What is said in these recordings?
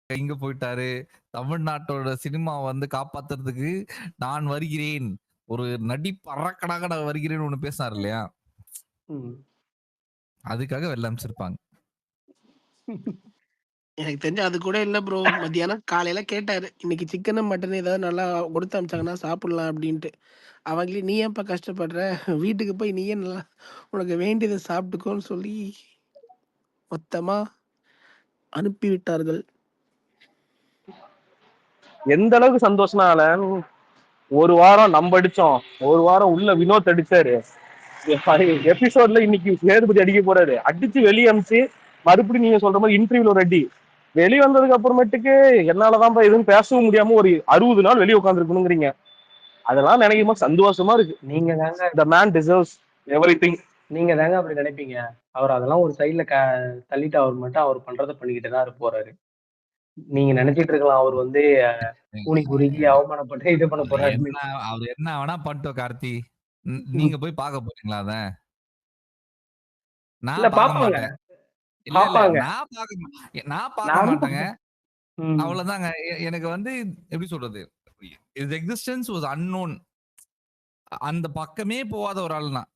இங்க போயிட்டாரு. தமிழ்நாட்டோட சினிமா வந்து காப்பாத்துறதுக்கு நான் வருகிறேன். ஒரு நடிப்பு அரக்கனாக நான் வருகிறேன்னு ஒண்ணு பேசினார் இல்லையா? அதுக்காக வெளில அனுப்பிச்சிருப்பாங்க. எனக்கு தெரிஞ்சு அது கூட இல்ல ப்ரோ. மத்தியானம் காலையில கேட்டாரு. இன்னைக்கு சிக்கனு, மட்டன் ஏதாவது நல்லா குடுத்து அனுப்பிச்சாங்கன்னா சாப்பிடலாம் அப்படின்ட்டு. அவங்களே நீ ஏன்ப்பா கஷ்டப்படுற? வீட்டுக்கு போய் நீயே நல்லா உனக்கு வேண்டியதை சாப்பிட்டுக்கோன்னு சொல்லி மொத்தமா அனுப்பி விட்டார்கள். எந்த அளவுக்கு சந்தோஷம்னால ஒரு வாரம் நம்ம அடிச்சோம், ஒரு வாரம் உள்ள வினோத் அடிச்சாரு. எபிசோட்ல இன்னைக்கு சேதுபதி அடிக்க போறாரு. அடிச்சு வெளியே அமிச்சு மறுபடியும் நீங்க சொல்ற மாதிரி இன்டர்வியூல ஒரு அடி. வெளியே வந்ததுக்கு அப்புறமேட்டுக்கு என்னாலதான் எதுவும் பேசவும் முடியாம ஒரு 60 நாள் வெளியே உட்காந்துருக்கணுங்கிறீங்க. அதெல்லாம் நினைக்கும் போது சந்தோஷமா இருக்கு. நீங்க தாங்க த மேன் டிசர்வ்ஸ் எவ்ரிதிங். நீங்க தாங்க அப்படி நினைப்பீங்க. அவர் அதெல்லாம் ஒரு சைட்ல தள்ளிட்டு அவர் மட்டும் அவர் பண்றதை பண்ணிக்கிட்டு தான் போறாரு. நீங்க நினைச்சிட்டு இருக்கலாம் அவர் வந்து கூனி குறுகி அவமானப்பட்டு இது பண்ண போறாரு. அவர் என்ன வேணா பண்ணிட்டோம் கார்த்தி. நீங்க போய் பார்க்க போறீங்களா அத? நான் பார்க்க மாட்டேன். இல்ல நான் பார்க்க மாட்டேங்க. அவ்வளவுதாங்க. எனக்கு வந்து எப்படி சொல்றது, his existence was unknown. அந்த பக்கமே போகாத ஒரு ஆள் தான்.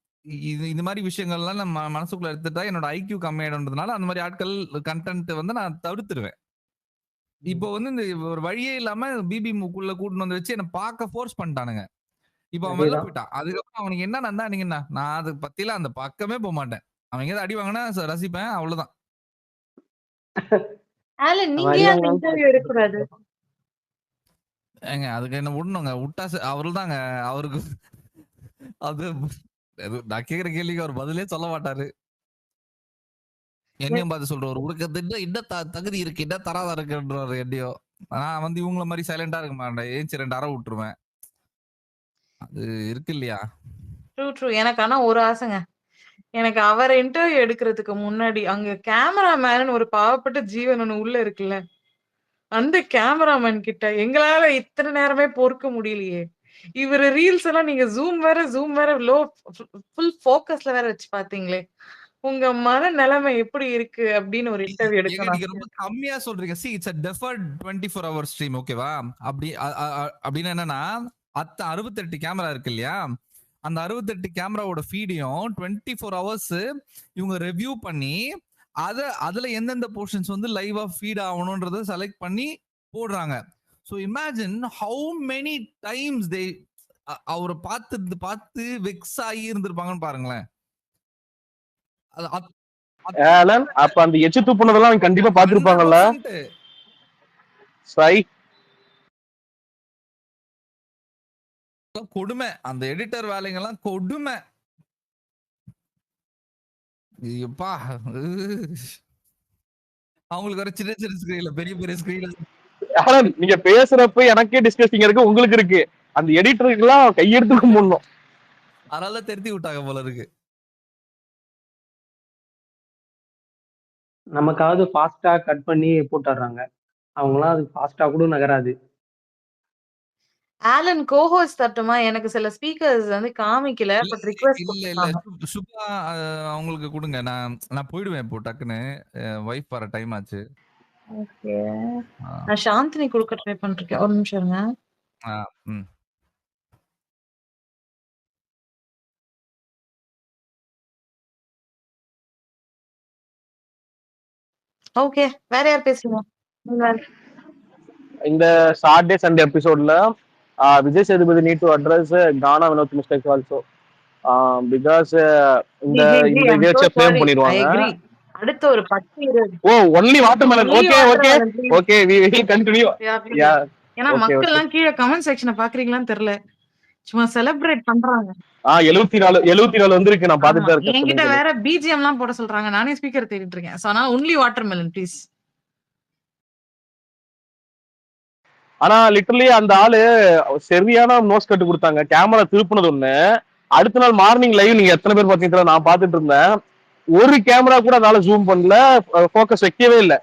இந்த மாதிரி விஷயங்கள்லாம் நம்ம மனசுக்குள்ள எடுத்துட்டா என்னோட ஐக்யூ கம்மியாயிடும்ன்றதுனால அந்த மாதிரி ஆட்கள் கண்டென்ட் வந்து நான் தவிர்த்துருவேன். இப்போ வந்து இந்த ஒரு வழியே இல்லாம பிபி மூக்குள்ள கூட்டிட்டு வந்து வச்சு என்ன பார்க்க ஃபோர்ஸ் பண்ணிட்டானுங்க. இப்போ அவன் வெளில போயிட்டான். அதுக்கப்புறம் அவனுக்கு என்ன நந்தானீங்கன்னா நான் அதை பத்திலாம் அந்த பக்கமே போக மாட்டேன். அவன் எங்கேயாவது அடி வாங்கினா ரசிப்பேன், அவ்வளவுதான். ஏங்க அதுக்கு என்ன விடணுங்க, விட்டா அவரு தாங்க அவருக்கு அது நான் கேக்குற கேள்விக்கு அவர் பதிலே சொல்ல மாட்டாரு. என்னையும் பார்த்து சொல்றாரு, உனக்கு என்ன தகுதி இருக்கு, என்ன தராதா இருக்குன்றாரு என்னையோ. நான் வந்து இவங்கள மாதிரி சைலண்டா இருக்க மாட்டேன், ஏஞ்சி 2 அரை விட்டுருவேன். அது இருக்கு இல்லையா? ட்ரூ. எனக்கு ஆனா ஒரு ஆசைங்க. எனக்கு அவரை இன்டர்வியூ எடுக்கிறதுக்கு முன்னாடி அங்க கேமராமேன் ஒரு பாவப்பட்ட ஜீவன் ஒண்ணு உள்ள இருக்குல்ல, அந்த கேமராமேன் கிட்ட எங்களால இத்தனை நேரமே பொறுக்க முடியலையே. இவரு ரீல்ஸ் எல்லாம் நீங்க ஜூம் வேற லோ ஃபுல் ஃபோக்கஸ்ல வேற வச்சு பாத்தீங்களே, உங்க மன நிலைமை எப்படி இருக்கு அப்படின்னு ஒரு இன்டர்வியூ எடுக்கணும். நீங்க ரொம்ப கம்மியா சொல்றீங்க. see it's a deferred 24 hour stream, ஓகேவா? அப்படி அப்படின்னா என்னன்னா 68 கேமரா இருக்கு இல்லையா, அந்த 68 கேமராவோட ஃபீடையும் 24 ஹவர்ஸ் இவங்க ரிவ்யூ பண்ணி அதுல எந்தெந்த போர்ஷன்ஸ் வந்து லைவா ஃபீட் ஆகணும்ன்றத செலக்ட் பண்ணி போடுறாங்க. So imagine how many times தே அவரை பார்த்து வெக்ஸ் ஆகி இருந்திருப்பாங்கன்னு பாருங்களேன். அப்ப அந்த எச்சு துப்புனதெல்லாம் கண்டிப்பா பாத்துருப்பாங்கல்ல. கொடுமை, அந்த எடிட்டர் வேலைங்கெல்லாம் கொடுமை. ஐயோப்பா, அவங்களுக்கு வர சின்ன சின்ன ஸ்கிரீன்ல பெரிய ஸ்கிரீன்ல. ஆனா நீங்க பேசுறப்ப எனக்கே டிஸ்கஸ்டிங் இருக்கு, உங்களுக்கு இருக்கு. அந்த எடிட்டருக்குலாம் கையெடுத்துக்க முடியும். அதனால தெரிஞ்சு விட்டாங்க போல இருக்கு. நமக்காவது ஃபாஸ்டா கட் பண்ணி போட்டுறாங்க, அவங்களாம் அது ஃபாஸ்டா கூட நகராது. Alan co-host தட்டுமா? எனக்கு சில ஸ்பீக்கர்ஸ் வந்து காமிக்கல, பட் ரிக்வெஸ்ட் இல்ல சுபா அவங்களுக்கு கொடுங்க. நான் போயிடுவேன் இப்போ டக்குன்னு, வைஃப் வர டைம் ஆச்சு. ஓகே, நான் சாந்தினி கொடுக்க ட்ரை பண்ணிருக்கேன். ஒரு நிமிஷம் இருங்க. ஓகே, வேற யார் பேசுறீங்க? இந்த சாட்டர்டே சண்டே எபிசோட்ல Vijay Sethupathi need to address Gana Vinoth mistakes also, because இந்த இதை ஃப்ரேம் பண்ணிடுவாங்க. அடுத்த ஒரு 10-20 oh only watermelon. Okay we will continue. ஏன்னா மக்கள் எல்லாம் கீழ கமெண்ட் செக்ஷனை பாக்குறீங்களான்னு தெரியல, சும்மா செலிப்ரேட் பண்றாங்க. 74 வந்திருக்கு, நான் பாத்துட்டு இருக்கேன். என்கிட்ட வேற பிஜிஎம் எல்லாம் போட சொல்றாங்க, நானே ஸ்பீக்கர் தேடிட்டு இருக்கேன். சோ அதனால ஒன்லி வாட்டர்மெலன் ப்ளீஸ். ஆனா லிட்டரலி அந்த ஆளு சரியான நோஸ் கட்டு கொடுத்தாங்க. கேமரா திருப்பினது ஒண்ணு, அடுத்த நாள் மார்னிங் லைவ் நீங்க எத்தனை பேர் பாத்தீங்கன்னா நான் பாத்துட்டு இருந்தேன், ஒரு கேமரா கூட அதனால ஜூம் பண்ணல, போக்கஸ் வைக்கவே இல்லை.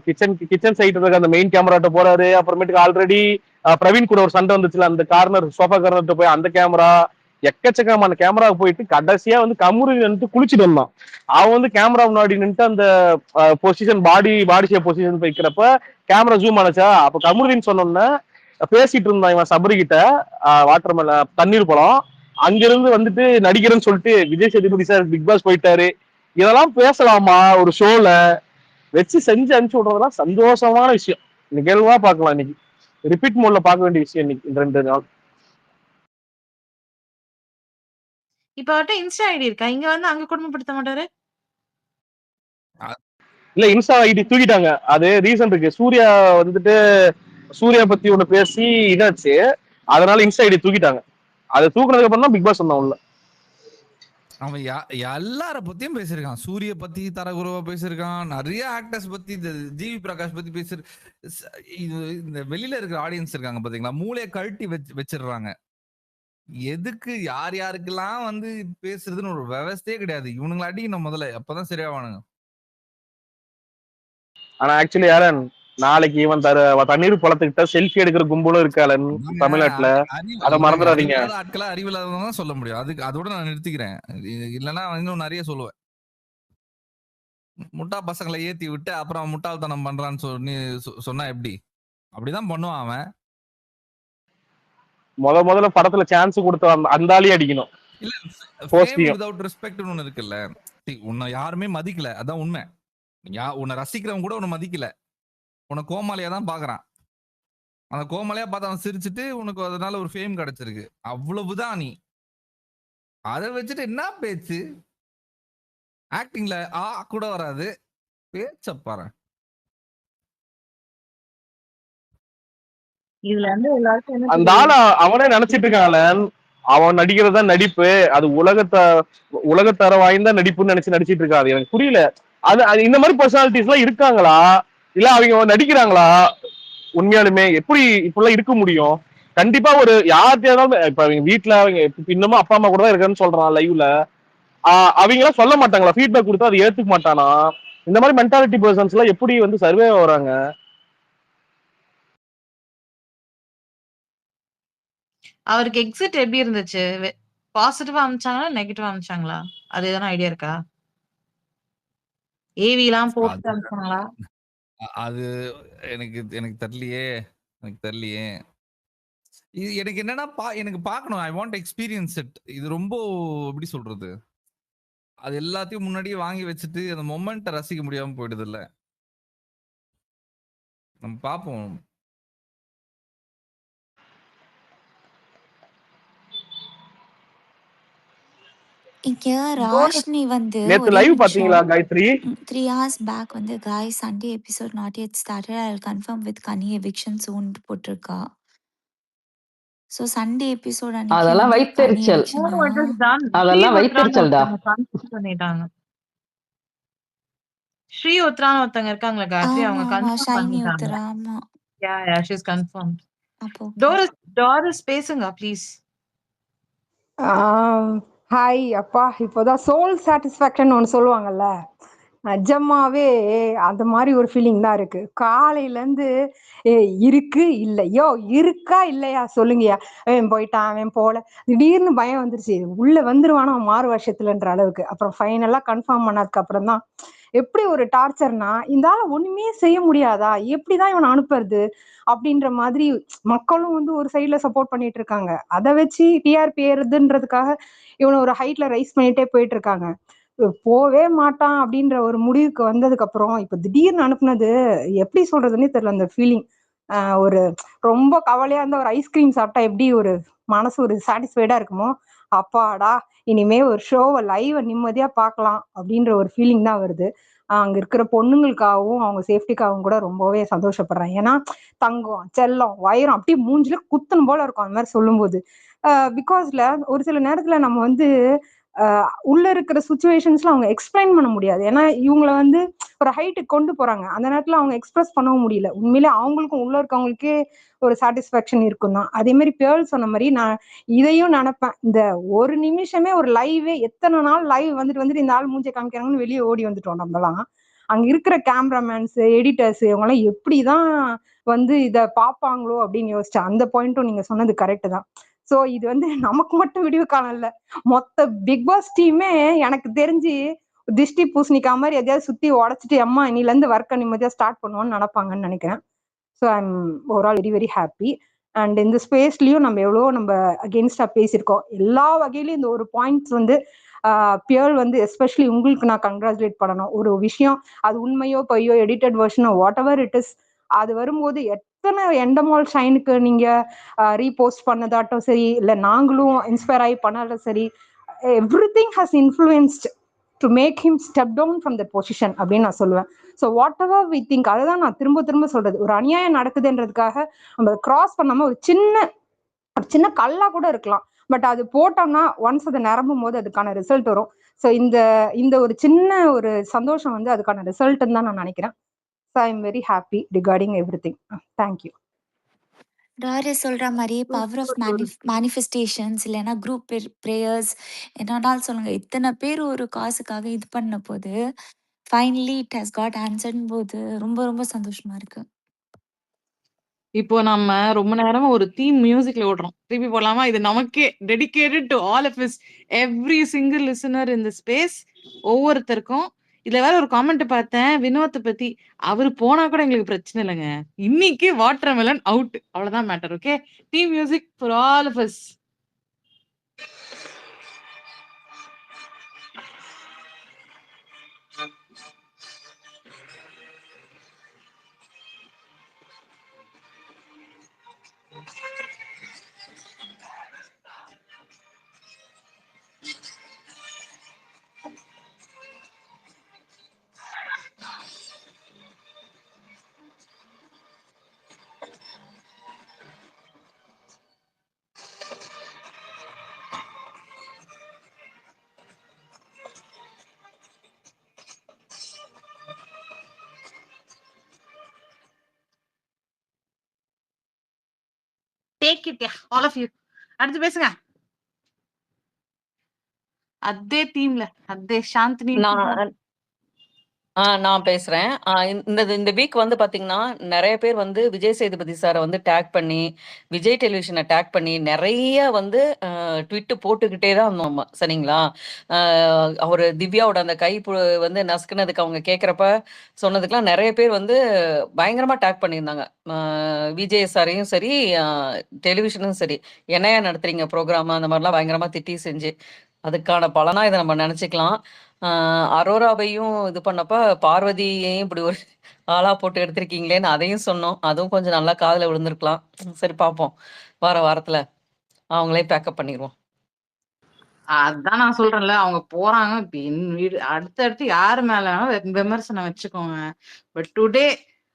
கிச்சன் சைட் இருக்க அந்த மெயின் கேமராட்ட போறாரு. அப்புறமேட்டுக்கு ஆல்ரெடி பிரவீன் கூட ஒரு சண்டை வந்துச்சுல, அந்த கார்னர் சோஃபா கார்னர் போய் அந்த கேமரா எக்கச்சக்கமான கேமரா போயிட்டு கடைசியா வந்து கமுருதி வந்து குளிச்சுட்டு வந்தான். அவன் வந்து கேமரா முன்னாடி நின்று அந்த பொசிஷன் பாடி ஷேப் பொசிஷன் வைக்கிறப்ப கேமரா ஜூம் ஆனச்சா. அப்ப கமுருதின்னு சொன்னோம்னா பேசிட்டு இருந்தான் இவன் சபரி கிட்ட, வாட்டர் மேல தண்ணீர் பழம். அங்கிருந்து வந்துட்டு நடிக்கிறேன்னு சொல்லிட்டு Vijay Sethupathi sir big boss போயிட்டாரு. இதெல்லாம் பேசலாமா ஒரு ஷோல? வச்சு செஞ்சு அனுப்பிச்சு விடுறதுலாம் சந்தோஷமான விஷயம். நிகழ்வா பார்க்கலாம். இன்னைக்கு ரிப்பீட் மோட்ல பார்க்க வேண்டிய விஷயம் இன்னைக்கு இந்த 2 நாள். இப்ப அவர்ட்ட இன்ஸ்டா ஐடி இருக்கா? இங்க வந்து அங்க கொடுமைப்படுத்த மாட்டாரு? இல்ல, இன்ஸ்டா ஐடி தூக்கிட்டாங்க. அது ரீசன் இருக்கு. சூர்யா வந்துட்டு சூர்யா பத்தி ஒண்ணு பேசி இதாச்சு, அதனால இன்ஸ்டா ஐடி தூக்கிட்டாங்க. அதை தூக்குனதுக்கு அப்புறம் தான் பிக் பாஸ் வந்தான் உள்ள. அவன் எல்லார பத்தியும் பேசியிருக்கான். சூரிய பத்தி தரகுறவா பேசியிருக்கான், நிறைய ஆக்டர்ஸ் பத்தி, ஜிவி பிரகாஷ் பத்தி இது இந்த வெளியில இருக்கிற ஆடியன்ஸ் இருக்காங்க பாத்தீங்களா, மூளையை கழட்டி வச்சிடுறாங்க. எதுக்கு யார் யாருக்கெல்லாம் வந்து பேசுறதுன்னு ஒரு விவசாயே கிடையாது. இவனுங்களை அடிக்கணும் முதல்ல, அப்பதான் சரியாவானுங்க. ஆனா ஆக்சுவலி யாரன் நாளைக்கு இவன் தண்ணீர் பழத்துக்கிட்ட செல்ஃபி எடுக்கிற கும்பலும் இருக்காளன் தமிழ்நாட்டுல. அதை மறந்துடாதீங்க. ஆட்களா அறிவில்லாதவங்க சொல்ல முடியும். அதுக்கு அதோட நான் நிறுத்திக்கிறேன். இல்லைன்னா இன்னும் நிறைய சொல்லுவேன். முட்டா பசங்களை ஏத்தி விட்டு அப்புறம் முட்டாள்தனம் பண்றான்னு சொல்லி சொன்னா எப்படி? அப்படிதான் பண்ணுவான் அவன். முதல்ல படத்துல சான்ஸ் கொடுத்த அந்த ஆளே அடிக்கணும். இல்ல, வித்அவுட் ரெஸ்பெக்ட்னு ஒண்ணு இருக்குல்ல. உன்னை யாருமே மதிக்கல, அதான் உண்மை. உன்னை ரசிக்கிறவன் கூட உன்னை மதிக்கல, உன்னை கோமாளியா தான் பாக்குறான். அந்த கோமாளியா பார்த்து அவன் சிரிச்சுட்டு உனக்கு அதனால ஒரு ஃபேம் கிடைச்சிருக்கு, அவ்வளவுதான். நீ அதை வச்சுட்டு என்ன பேச்சு? ஆக்டிங்ல கூட வராது, பேச்ச பாரு. இதுல வந்து எல்லாருக்கும் அந்த ஆள அவனே நினைச்சிட்டு இருக்கான்ல, அவன் நடிக்கிறதா நடிப்பு, அது உலகத்தர வாய்ந்த நடிப்புன்னு நினைச்சு நடிச்சிட்டு இருக்காது. எனக்கு புரியல. அது இந்த மாதிரி பர்சனாலிட்டிஸ் எல்லாம் இருக்காங்களா, இல்ல அவங்க நடிக்கிறாங்களா? உண்மையாலுமே எப்படி இப்பெல்லாம் இருக்க முடியும்? கண்டிப்பா ஒரு யார்கிட்டயாவது இப்ப அவங்க வீட்டுல அவங்க இன்னமும் அப்பா அம்மா கூட தான் இருக்கான்னு சொல்றான் லைவ்ல, அவங்க எல்லாம் சொல்ல மாட்டாங்களா? ஃபீட்பேக் கொடுத்தா அதை ஏத்துக்க மாட்டானா? இந்த மாதிரி மென்டாலிட்டி பர்சன்ஸ் எல்லாம் எப்படி வந்து சர்வே வராங்க? அவருக்கு எக்ஸிட் எப்படி இருந்துச்சு? பாசிட்டிவா அனுப்பிச்சாங்களா, நெகட்டிவா அனுப்பிச்சாங்களா? அது எதனா ஐடியா இருக்கா? ஏவி எல்லாம் போட்டு அனுப்பிச்சாங்களா? அது எனக்கு தெரியலையே. இது எனக்கு என்னன்னா எனக்கு பார்க்கணும். I want experience it. இது ரொம்ப எப்படி சொல்றது, அது எல்லாத்தையும் முன்னாடியே வாங்கி வச்சுட்டு அந்த மொமெண்ட்டை ரசிக்க முடியாம போயிடுது இல்ல. நம்ம பார்ப்போம். இங்க ராஷ்னி வந்து நேத்து லைவ் பாத்தீங்களா காயத்ரி? 3 hours back வந்து guys Sunday episode not yet started, I'll confirm with Kani eviction soon போட்டிருக்கா. So Sunday episode அன்னைக்கு அதெல்லாம் வைத்தறிச்சல். அதெல்லாம் வைத்தறிச்சல்டா. பண்ணிட்டாங்க. ஸ்ரீ உத்ரான்னு ஒருத்தங்க இருக்காங்களா காயத்ரி, அவங்க கன்ஃபார்ம் பண்ணிட்டாங்க. ஆமா. Yeah, she's confirmed. அப்போ டாரிஸ் பேசுங்க ப்ளீஸ். ஹாய் அப்பா. இப்போதான் சோல் சாட்டிஸ்ஃபேக்ஷன் ஒன்று சொல்லுவாங்கல்ல, நிஜமாவே அந்த மாதிரி ஒரு ஃபீலிங் தான் இருக்கு. காலையிலேருந்து இருக்கு இல்லையோ, இருக்கா இல்லையா சொல்லுங்கயா, அவன் போயிட்டான் அவன் போல, திடீர்னு பயம் வந்துருச்சு, உள்ள வந்துருவானா மாறு வருஷத்துலன்ற அளவுக்கு. அப்புறம் ஃபைனலாக கன்ஃபார்ம் பண்ணதுக்கு அப்புறம் தான் எப்படி ஒரு டார்ச்சர்னா, இந்த ஆளை ஒண்ணுமே செய்ய முடியாதா, எப்படிதான் இவனை அனுப்புறது அப்படின்ற மாதிரி மக்களும் வந்து ஒரு சைட்ல சப்போர்ட் பண்ணிட்டு இருக்காங்க. அதை வச்சு டிஆர்பி ஏறுதுன்றதுக்காக இவனை ஒரு ஹைட்ல ரைஸ் பண்ணிட்டே போயிட்டு இருக்காங்க. போவே மாட்டான் அப்படின்ற ஒரு முடிவுக்கு வந்ததுக்கு அப்புறம் இப்ப திடீர்னு அனுப்புனது எப்படி சொல்றதுன்னே தெரியல. அந்த ஃபீலிங் ஒரு ரொம்ப கவலையா இருந்த ஒரு ஐஸ்கிரீம் சாப்பிட்டா எப்படி ஒரு மனசு ஒரு சாட்டிஸ்ஃபைடா இருக்குமோ, அப்பாடா இனிமே ஒரு ஷோவை லைவ நிம்மதியா பார்க்கலாம் அப்படின்ற ஒரு ஃபீலிங் தான் வருது. அங்க இருக்கிற பொண்ணுங்களுக்காகவும் அவங்க சேஃப்டிக்காகவும் கூட ரொம்பவே சந்தோஷப்படுறேன். ஏன்னா தங்கம் செல்லம் வைரம் அப்படி மூஞ்சில குத்தன் போல இருக்கும் அந்த மாதிரி சொல்லும் போது. பிகாஸ்ல ஒரு சில நேரத்துல நம்ம வந்து உள்ள இருக்கிற சுச்சுவேஷன்ஸ்ல அவங்க எக்ஸ்பிளைன் பண்ண முடியாது. ஏன்னா இவங்களை வந்து ஒரு ஹைட்டுக்கு கொண்டு போறாங்க, அந்த நேரத்துல அவங்க எக்ஸ்பிரஸ் பண்ணவும் முடியல. உண்மையிலே அவங்களுக்கும் உள்ள இருக்கவங்களுக்கே ஒரு சாட்டிஸ்பாக்சன் இருக்கும் தான். அதே மாதிரி பேர்ல் சொன்ன மாதிரி நான் இதையும் நினைப்பேன், இந்த ஒரு நிமிஷமே ஒரு லைவே எத்தனை நாள் லைவ் வந்துட்டு இந்த ஆள் மூஞ்சை காமிக்கிறாங்கன்னு வெளியே ஓடி வந்துட்டோம் நம்மலாம். அங்க இருக்கிற கேமராமேன்ஸ் எடிட்டர்ஸ் இவங்கெல்லாம் எப்படிதான் வந்து இதை பார்ப்பாங்களோ அப்படின்னு யோசிச்சேன். அந்த பாயிண்ட்டும் நீங்க சொன்னது கரெக்ட் தான். ஸோ இது வந்து நமக்கு மட்டும் விடிவு காலம் இல்ல, மொத்த பிக் பாஸ் டீமே எனக்கு தெரிஞ்சு திஷ்டி பூசணிக்கா மாதிரி எதையாவது சுத்தி உடச்சிட்டு அம்மா இன்னில இருந்து ஒர்க்கை நிம்மதியா ஸ்டார்ட் பண்ணுவோம்னு நினைப்பாங்கன்னு நினைக்கிறேன். So I'm overall very very happy. And இந்த ஸ்பேஸ்லயும் நம்ம எவ்வளோ நம்ம அகெயின்ஸ்டா பேசியிருக்கோம் எல்லா வகையிலும். இந்த ஒரு பாயிண்ட்ஸ் வந்து பியர் வந்து எஸ்பெஷலி உங்களுக்கு நான் கங்க்ராச்சுலேட் பண்ணணும். ஒரு விஷயம் அது உண்மையோ பொய்யோ எடிட்டட் வெர்ஷனோ வாட் எவர் இட் இஸ், அது வரும்போது எத்தனை எண்டமால் ஷைனுக்கு நீங்க ரீபோஸ்ட் பண்ணதாட்டும் சரி, இல்லை நாங்களும் இன்ஸ்பயர் ஆகி பண்ணாலும் சரி, everything has influenced to make him step down from that position அப்படின்னு நான் சொல்லுவேன். So whatever we think, அதுதான் நான் திரும்ப திரும்ப சொல்றது, ஒரு அநியாயம் நடக்குதுன்றதுக்காக நம்ம கிராஸ் பண்ணாம ஒரு சின்ன கல்லா கூட இருக்கலாம், பட் அது போட்டோம்னா ஒன்ஸ் அது நிரம்பும் போது அதுக்கான ரிசல்ட் வரும். ஸோ இந்த ஒரு சின்ன ஒரு சந்தோஷம் வந்து அதுக்கான ரிசல்ட்னு தான் நான் நினைக்கிறேன். So I am very happy regarding everything. Thank you. டாரி சொல்ற மாதிரியே பவர் ஆஃப் மேனிஃபெஸ்டேஷன்ஸ் இல்லைன்னா குரூப் ப்ரேயர்ஸ் என்னன்னாலும் சொல்லுங்க. இத்தனை பேர் ஒரு காசுக்காக இது பண்ண போது ஃபைனலி இட் ஹஸ் காட் ஆன்சர்ன் போது ரொம்ப ரொம்ப சந்தோஷமா இருக்கு. இப்போ நம்ம ரொம்ப நேரமா ஒரு தீம் மியூசிக்ல ஓடுறோம். திருப்பி போடலாமா? இது நமக்கே dedicated to all of us, every single listener in the space. ஒவ்வொருத்தருக்கும். இதுல வேற ஒரு காமெண்ட் பார்த்தேன் வினோத்தை பத்தி. அவரு போனா கூட எங்களுக்கு பிரச்சனை இல்லைங்க. இன்னைக்கு வாட்டர்மெலன் அவுட், அவ்வளவுதான் matter. Okay, theme music for all of us. Take it all of you. அடுத்து பேசுங்க. அதே தீம்ல அதே சாந்தினி. நான் பேசுறேன். இந்த வீக் வந்து பாத்தீங்கன்னா, நெறைய பேர் வந்து விஜய் சேதுபதி சார வந்து டேக் பண்ணி, விஜய் டெலிவிஷன டேக் பண்ணி நெறைய வந்து ட்வீட் போட்டுக்கிட்டே தான் இருந்தோம் நம்ம. சரிங்களா? அவரு திவ்யாவோட அந்த கை வந்து நசுக்குனதுக்கு அவங்க கேட்கிறப்ப சொன்னதுக்கெல்லாம் நெறைய பேர் வந்து பயங்கரமா டேக் பண்ணியிருந்தாங்க. விஜய் சாரையும் சரி, டெலிவிஷனும் சரி. "என்னையா நடத்துறீங்க ப்ரோகிராம?" அந்த மாரிலாம் பயங்கரமா திட்டி செஞ்சு. அதுக்கான பலனா இத நம்ம நெனச்சுக்கலாம். அரோராவையும் இது பண்ணப்ப, பார்வதியையும் இப்படி ஒரு ஆளா போட்டு எடுத்திருக்கீங்களேன்னு அதையும் சொன்னோம். அதுவும் கொஞ்சம் நல்லா காதுல விழுந்திருக்கலாம். சரி பார்ப்போம். வாரத்துல அவங்களே பேக்கப் பண்ணிருவோம். அதான் நான் சொல்றேன்ல, அவங்க போறாங்க. இப்ப என் வீடு அடுத்தடுத்து யாரு மேல வேணாலும் விமர்சனம் வச்சுக்கோங்க. பட் டுடே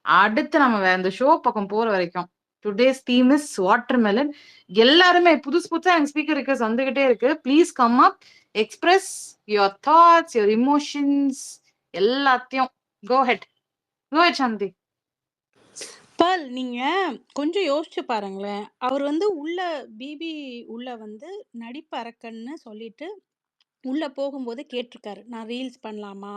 அடுத்து நம்ம இந்த ஷோ பக்கம் போற வரைக்கும் டுடேஸ் தீம் இஸ் வாட்டர்மெலன். எல்லாருமே புதுசு புதுசா எங்க ஸ்பீக்கர் ரிக்வெஸ்ட் வந்துகிட்டே இருக்கு. Please come up, express your thoughts, your emotions எல்லாத்தையும். கோ ஹெட் சாந்தி. பால், நீங்க கொஞ்சம் யோசிச்சு பாருங்களேன். அவர் வந்து உள்ள பிபி உள்ள வந்து நடிப்பு அரக்கன்னு சொல்லிட்டு உள்ள போகும்போது கேட்டிருக்காரு, நான் ரீல்ஸ் பண்ணலாமா,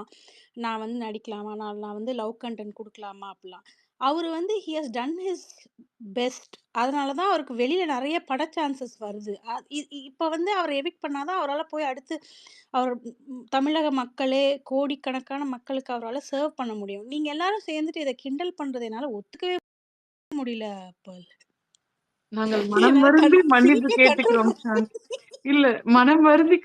நான் வந்து நடிக்கலாமா, நான் வந்து லவ் கண்டென்ட் கொடுக்கலாமா அப்படிலாம். அவர் வந்து he has done his best. அதனால தான் அவருக்கு வெளியில நிறைய பட சான்சஸ் வருது. இப்போ வந்து அவர் எவிக்ட் பண்ணாதான் அவரால் போய் அடுத்து அவர் தமிழக மக்களே கோடிக்கணக்கான மக்களுக்கு அவரால் சர்வ் பண்ண முடியும். நீங்க எல்லாரும் சேர்ந்துட்டு இதை கிண்டல் பண்றது என்னால ஒத்துக்கவே முடியல பால். நாங்கள் மனம் வருந்தி மன்னிப்பு கேட்டுக்கிறோம் சாந்தி. இல்ல, மனம் வருந்தி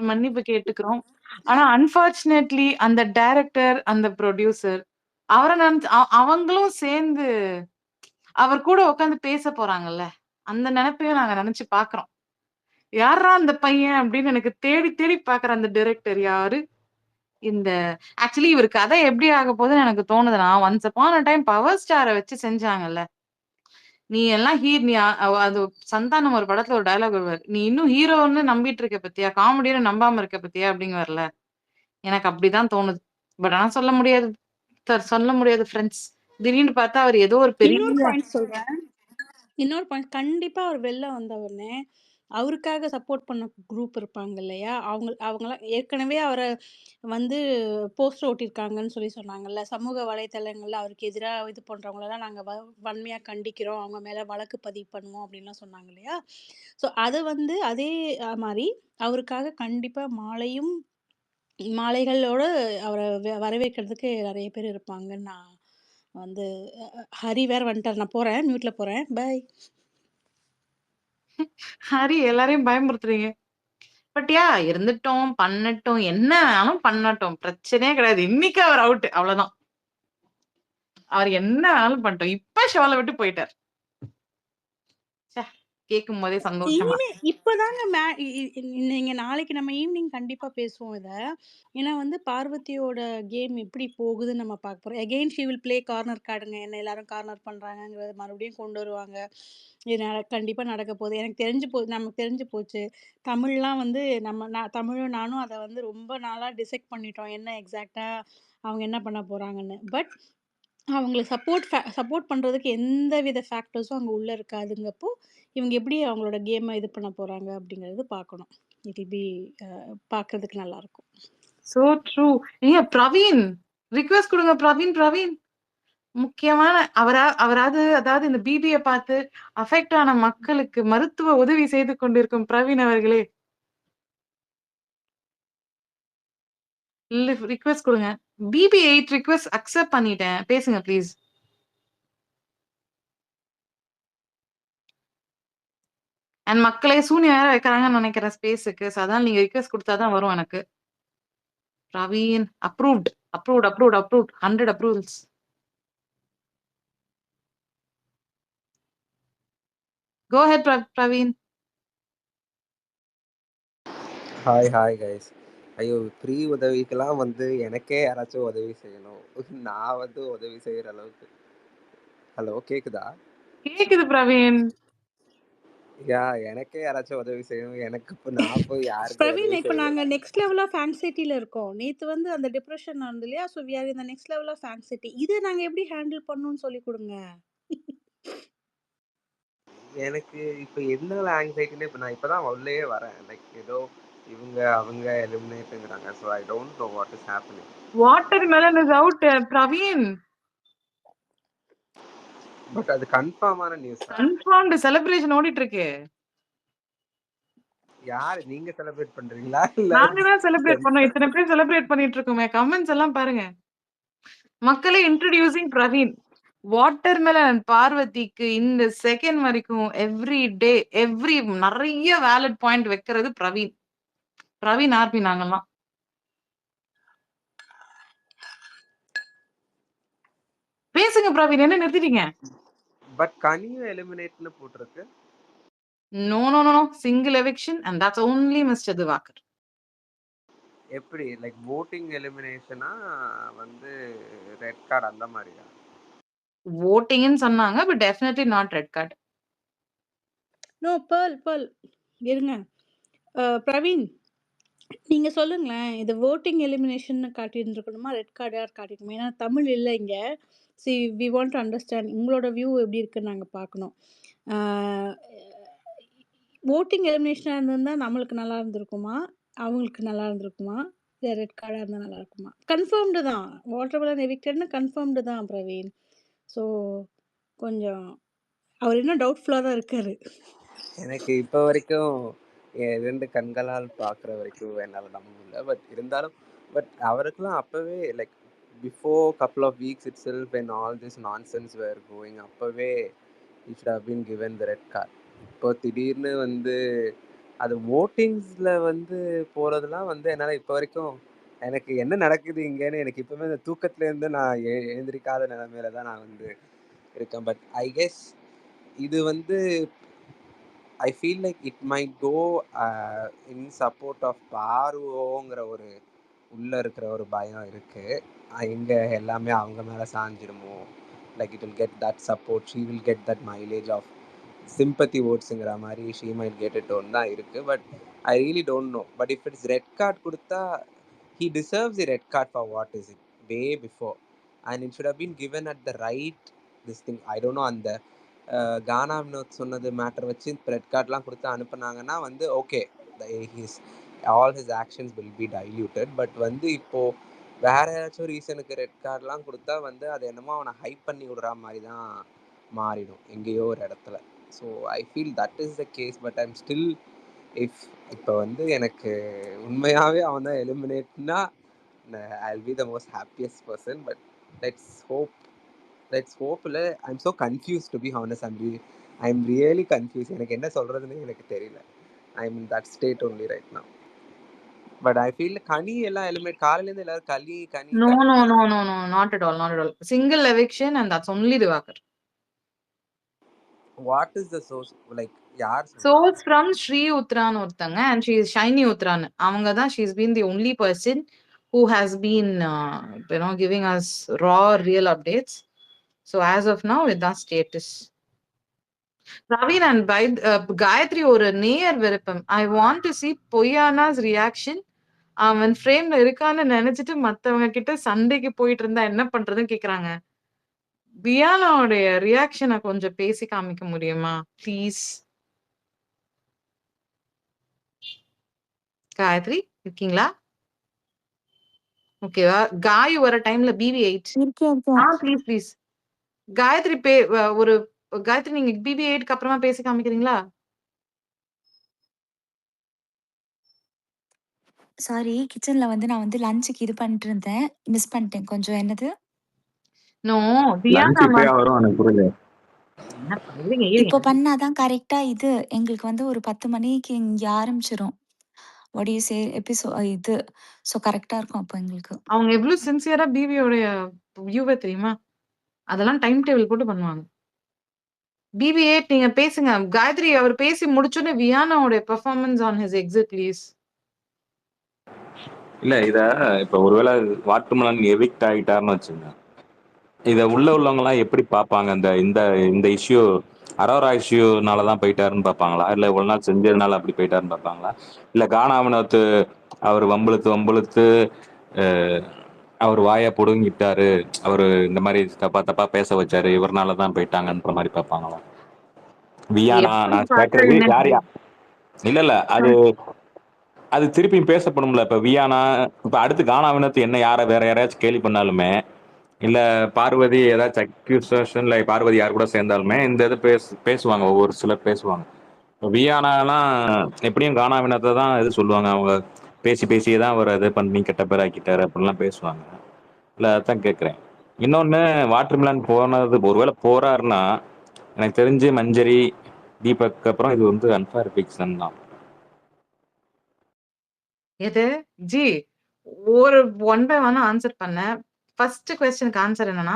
மன்னிப்பு கேட்டுக்கிறோம். ஆனா அன்பார்ச்சுனேட்லி அந்த டைரக்டர், அந்த ப்ரொடியூசர் அவரை நினைச்சு அவங்களும் சேர்ந்து அவர் கூட உட்காந்து பேச போறாங்கல்ல, அந்த நினைப்பையும் நாங்க நினைச்சு பாக்குறோம். யாரா அந்த பையன் அப்படின்னு எனக்கு தேடி தேடி பாக்குற அந்த டைரக்டர் யாரு? இந்த ஆக்சுவலி இவர் கதை எப்படி ஆக போகுதுன்னு எனக்கு தோணுதுன்னா, once upon a time power ஸ்டாரை வச்சு செஞ்சாங்கல்ல, நீ எல்லாம் அது சந்தானம் ஒரு படத்துல ஒரு டயலாக் வருவார், நீ இன்னும் ஹீரோன்னு நம்பிட்டு இருக்க பத்தியா, காமெடின்னு நம்பாம இருக்க பத்தியா அப்படிங்க வரல. எனக்கு அப்படிதான் தோணுது. பட் ஆனா சொல்ல முடியாது சொல்ல முடியாது ஃப்ரெண்ட்ஸ். திடீர்னு பார்த்தா அவர் ஏதோ ஒரு பெரிய இன்னொரு பாயிண்ட் சொல்றேன். இன்னொரு பாயிண்ட், கண்டிப்பா அவர் வெளில வந்த உடனே அவருக்காக சப்போர்ட் பண்ண குரூப் இருப்பாங்க இல்லையா? அவங்கலாம் ஏற்கனவே அவர வந்து போஸ்டர் ஒட்டியிருக்காங்கன்னு சொல்லி சொன்னாங்கல்ல. சமூக வலைதளங்கள்ல அவருக்கு எதிரா இது பண்றவங்களலாம் நாங்க வன்மையா கண்டிக்கிறோம். அவங்க மேல வழக்கு பதிவு பண்ணுவோம் அப்டின்லாம் சொன்னாங்க இல்லையா? ஸோ அத வந்து அதே மாரி அவருக்காக கண்டிப்பா மாலைகளோட அவர வரவேற்கிறதுக்கு நெறைய பேர் இருப்பாங்கன்னு நான் வந்து ஹரி வேற வந்துட்டாரு. நான் போறேன். மியூட்ல போறேன். பை. ஹரி எல்லாரையும் பயமுறுத்துறீங்க. பட் இருந்துட்டோம், பண்ணட்டும். என்ன வேணாலும் பண்ணட்டும். பிரச்சனையே கிடையாது. இன்னைக்கு அவர் அவுட். அவ்வளவுதான். அவர் என்ன வேணாலும் பண்ணட்டும். இப்ப ஷோல விட்டு போயிட்டார். ச்சே! கேட்கும்போதே சந்தோஷமா இனிமே இப்பதாங்க நீங்க நாளைக்கு நம்ம ஈவினிங் கண்டிப்பா பேசுவோம் இத. ஏன்னா வந்து பார்வதியோட கேம் எப்படி போகுதுன்னு நம்ம பார்க்க போறோம். Again she will play corner கார்டுங்க. என்ன எல்லாரும் கார்னர் பண்றாங்கங்கிறத மறுபடியும் கொண்டு வருவாங்க. இது கண்டிப்பா நடக்க போகுது. எனக்கு நமக்கு தெரிஞ்சு போச்சு. தமிழ்லாம் வந்து தமிழும் நானும் அத வந்து ரொம்ப நாளா டிசைட் பண்ணிட்டோம். என்ன எக்ஸாக்ட்டா அவங்க என்ன பண்ண போறாங்கன்னு. பட் அவங்களுக்கு சப்போர்ட் பண்றதுக்கு எந்தவித ஃபேக்டர்ஸும் அங்க உள்ள இருக்காதுங்கப்போ, இவங்க எப்படி அவங்களோட கேம இது பண்ண போறாங்க அப்படிங்கிறது பார்க்கணும். இட் வில் பி பார்க்கறதுக்கு நல்லாருக்கும். So true. பிரவீன் ரிக்வெஸ்ட் கொடுங்க பிரவீன். முக்கியமான அதாவது இந்த பிபிய பார்த்து அஃபெக்ட் ஆன மக்களுக்கு மருத்துவ உதவி செய்து கொண்டிருக்கும் பிரவீன் அவர்களே, ரிக்வெஸ்ட் கொடுங்க. பிபி 8 ரிக்வெஸ்ட் அக்செப்ட் பண்ணிட்டேன். பேசுங்க ப்ளீஸ். அண்ட் மக்களே சூனிய வேற வைக்கிறாங்கன்னு நினைக்கிறேன் ஸ்பேஸுக்கு. ஸோ அதான் நீங்க ரிக்வெஸ்ட் கொடுத்தாதான் வரும் எனக்கு. Praveen approved 100 approvals. Go ahead Praveen. Hi guys. ஐயோ, ஃப்ரீ உதவிக்கெல்லாம் வந்து எனக்கே யாராச்சும் உதவி செய்யணும். நான் வந்து உதவி செய்யற அளவுக்கு. ஹலோ, கேக்குதா? கேக்குது பிரவீன். எனக்கே யாராச்சும் உதவி செய்யணும். எனக்கு இப்ப நான் போய் யாருக்கு பிரவீன், உதவி இப்ப செய்வேன்? நாங்க நெக்ஸ்ட் லெவல் ஆஃப் ஆங்ஸைட்டில இருக்கோம். நேத்து வந்து அந்த டிப்ரஷன் நடந்தது இல்லையா? So we are in the next level of anxiety. இத நாங்க எப்படி ஹேண்டில் பண்ணணும்னு சொல்லிக் குடுங்க. எனக்கு இப்ப எந்த ஆங்ஸைட்டின்னு இப்ப நான் இப்பதான் உள்ளே வரேன். லைக் ஏதோ இவங்க அவங்க எலிமினேட்டுங்கிறாங்க. So I don't know what is happening. Watermelon is out Praveen. But அது கன்ஃபார்மான நியூஸ். கன்ஃபார்ம்டு செலிப்ரேஷன் ஓடிட்டு இருக்கு. யாரு நீங்க செலிப்ரேட் பண்றீங்களா இல்ல? நாங்க தான் செலிப்ரேட் பண்ணோம். இத்தனை பேர் செலிப்ரேட் பண்ணிட்டு இருக்கோமே. கமெண்ட்ஸ் எல்லாம் பாருங்க. மக்களே, இன்ட்ரோடியூசிங் பிரவீன். வாட்டர்மெலன் பார்வதிக்கு இந்த செகண்ட் வரைக்கும் எவ்ரி டே நிறைய வேலிட் பாயிண்ட் வைக்கிறது பிரவீன் ஆர்பி. நாங்கெல்லாம் பேசுங்க பிரவீன். என்ன நிறுத்திட்டீங்க? பட் கனியும் எலிமினேட்னு போட்டிருக்கு. No single eviction and that's only mister Diwakar. எப்படி லைக் voting எலிமினேஷனா வந்து ரெட் கார்டு அந்த மாதிரியா? votingன்னு சொன்னாங்க, but definitely not red card. No பேர்ல் இருங்க. பிரவீன், நீங்க சொல்லுங்களேன். இது வோட்டிங் எலிமினேஷன்னு காட்டியிருந்திருக்கணுமா? ரெட் கார்டா காட்டியிருக்கணுமா? ஏன்னா தமிழ் இல்ல இங்க. We want to understand. உங்களோட வியூ எப்படி இருக்குன்னு நாங்க பார்க்கணும். வோட்டிங் எலிமினேஷனா இருந்திருந்தா நம்மளுக்கு நல்லா இருந்திருக்குமா? அவங்களுக்கு நல்லா இருந்திருக்குமா? இல்ல ரெட் கார்டா இருந்தா நல்லா இருக்குமா? கன்ஃபர்ம்டு தான். வாட்டர்மெலன் எவிக்டட்னு கன்ஃபர்ம்டு தான் பிரவீன். ஸோ கொஞ்சம் அவர் இன்னும் டவுட்ஃபுல்லா தான் இருக்காரு. எனக்கு இப்போ வரைக்கும் என் 2 கண்களால் பார்க்குற வரைக்கும் என்னால் நம்ப முடியல. பட் இருந்தாலும் அவருக்கெல்லாம் அப்போவே like before couple of weeks itself when all this nonsense where going, அப்போவே it should have been given the red card. இப்போ திடீர்னு வந்து அது ஓட்டிங்ஸில் வந்து போகிறதுலாம் வந்து என்னால் இப்போ வரைக்கும் எனக்கு என்ன நடக்குது இங்கேன்னு எனக்கு இப்போவே இந்த தூக்கத்துலேருந்து நான் எழுந்திரிக்காத நிலைமையில தான் நான் வந்து இருக்கேன். பட் ஐ கெஸ் இது வந்து I feel like it might go in support of பார்வோங்கிற ஒரு உள்ளே இருக்கிற ஒரு பயம் இருக்குது. இங்கே எல்லாமே அவங்க மேலே சாஞ்சிடுமோ, like it will get that support, she will get that mileage of sympathy ஓட்ஸுங்கிற மாதிரி she might get it one தான் இருக்குது. But I really don't know. But if it's red card கொடுத்தா he deserves the red card for what is it way before, and it should have been given at the right this thing. I don't know, அந்த கானா வினோத் சொன்னது matter வச்சு red கார்ட்லாம் கொடுத்து அனுப்புனாங்கன்னா வந்து okay, his all his actions will be diluted. But வந்து இப்போது வேற ஏதாச்சும் ரீசனுக்கு red கார்டெலாம் கொடுத்தா வந்து அது என்னமோ அவனை ஹைப் பண்ணி விடுற மாதிரி தான் மாறிடும் எங்கேயோ ஒரு இடத்துல. So I feel that is the case. But I'm still இப்போ வந்து எனக்கு உண்மையாகவே அவன் தான் எலிமினேட்னா I will be the most happiest person. But let's ஹோப்பில் I'm so confuse to be honest. I'm really confuse. எனக்கு என்ன சொல்கிறதுன்னு எனக்கு தெரியல. I'm in that state only right now. But I feel Kani எல்லாம் எலிமினேட் காலையிலேருந்து எல்லாரும் கனி No, not at all. Single eviction and that's only Divakar. What is the source? Like, yaar Source from Sri Uttran ஒருத்தங்க and she is Shiny Uttran. அவங்க தான் she's been the only person who has been giving us raw real updates. So as of now with that status. Praveen and Gayatri ஒரு நேர் விருப்பம். I want to see Poyana's reaction. அவன் ஃப்ரேம்ல இருக்கான்னு நினைச்சிட்டு மத்தவங்க கிட்ட சண்டைக்கு போயிட்டு இருந்தா என்ன பண்றதுன்னு கேக்குறாங்க. பியானாவுடைய ரியாக்ஷனை கொஞ்சம் பேசி காமிக்க முடியுமா ப்ளீஸ்? காயத்ரி இருக்கீங்களா? ஓகேவா? காய் வர டைம்ல BB8 ப்ளீஸ் காயத்ரி ஒரு காயத்ரி நீங்க BB8க்கு அப்புறமா பேசி காமிக்கிறீங்களா? சாரி, கிச்சன்ல வந்து நான் வந்து லஞ்சுக்கு இது பண்ணிட்டு இருந்தேன், மிஸ் பண்ணிட்டேன் கொஞ்சம். என்னது? நோ லஞ்ச் பியானா இப்பயா வரும் எனக்கு புரியல. என்ன பண்றீங்க? இப்போ பண்ணாதான் கரெக்டா இது எங்களுக்கு வந்து ஒரு 10 மணிக்கு இங்க ஆரம்பிச்சிரும். வாட் யூ சே இது. ஸோ கரெக்டா இருக்கும் அப்போ எங்களுக்கு. அவங்க எவ்வளவு சின்சியரா பிபியோடைய வியூவை தெரியுமா? அதெல்லாம் டைம் டேபிள் போட்டு பண்ணுவாங்க. BB8 நீங்க பேசுங்க. காயத்ரி அவர் பேசி முடிச்சோனே வியானாவுடைய performance on his exit please. இல்ல இத இப்ப ஒருவேளை வாட்டர்மெலன் எவிக்ட் ஆகிட்டாருன்னு வச்சுங்க, இதை உள்ள உள்ளவங்கலாம் எப்படி பார்ப்பாங்க? இந்த இஷ்யூ அரோரா இஷ்யூனால தான் போயிட்டாருன்னு பார்ப்பாங்களா, இல்லை இவ்வளோ நாள் செஞ்சதுனால அப்படி போயிட்டாருன்னு பார்ப்பாங்களா, இல்லை கானா வினோத் அவர் வம்புழுத்து அவர் வாயை பிடுங்கிட்டாரு, அவர் இந்த மாதிரி தப்பா பேச வச்சாரு, இவர்னால தான் போயிட்டாங்கன்ற மாதிரி பார்ப்பாங்களா? வியானா நான் கேட்கறது யார் இல்ல அது திருப்பி பேசப்படும்ல. இப்ப வியானா இப்ப அடுத்து கானா வினோத் என்ன வேற யாராச்சும் கேள்வி பண்ணாலுமே, இல்ல பார்வதி ஏதாச்சும் அக்யூசேஷன், இல்லை பார்வதி யார் கூட சேர்ந்தாலுமே இந்த இது பேசுவாங்க, ஒவ்வொரு சிலர் பேசுவாங்க. இப்போ வியானாலாம் எப்படியும் கானா வினத்தை தான் இது சொல்லுவாங்க, அவங்க பேசியே தான் அவர் அதை பண்ணி கெட்ட பேர் ஆக்கிட்டாரு அப்படின்லாம் பேசுவாங்க. இல்லை அதான் கேட்குறேன். இன்னொன்று, வாட்டர்மெலன் போனது ஒருவேளை போறாருன்னா எனக்கு தெரிஞ்சு மஞ்சரி தீபக் அப்புறம் இது வந்து அன்ஃபேர் ஃபிக்ஷன் தான். எது ஜி ஒரு 1 by 1 ஆன்சர் பண்ணேன். ஃபர்ஸ்ட் क्वेश्चनக்கு ஆன்சர் என்னன்னா,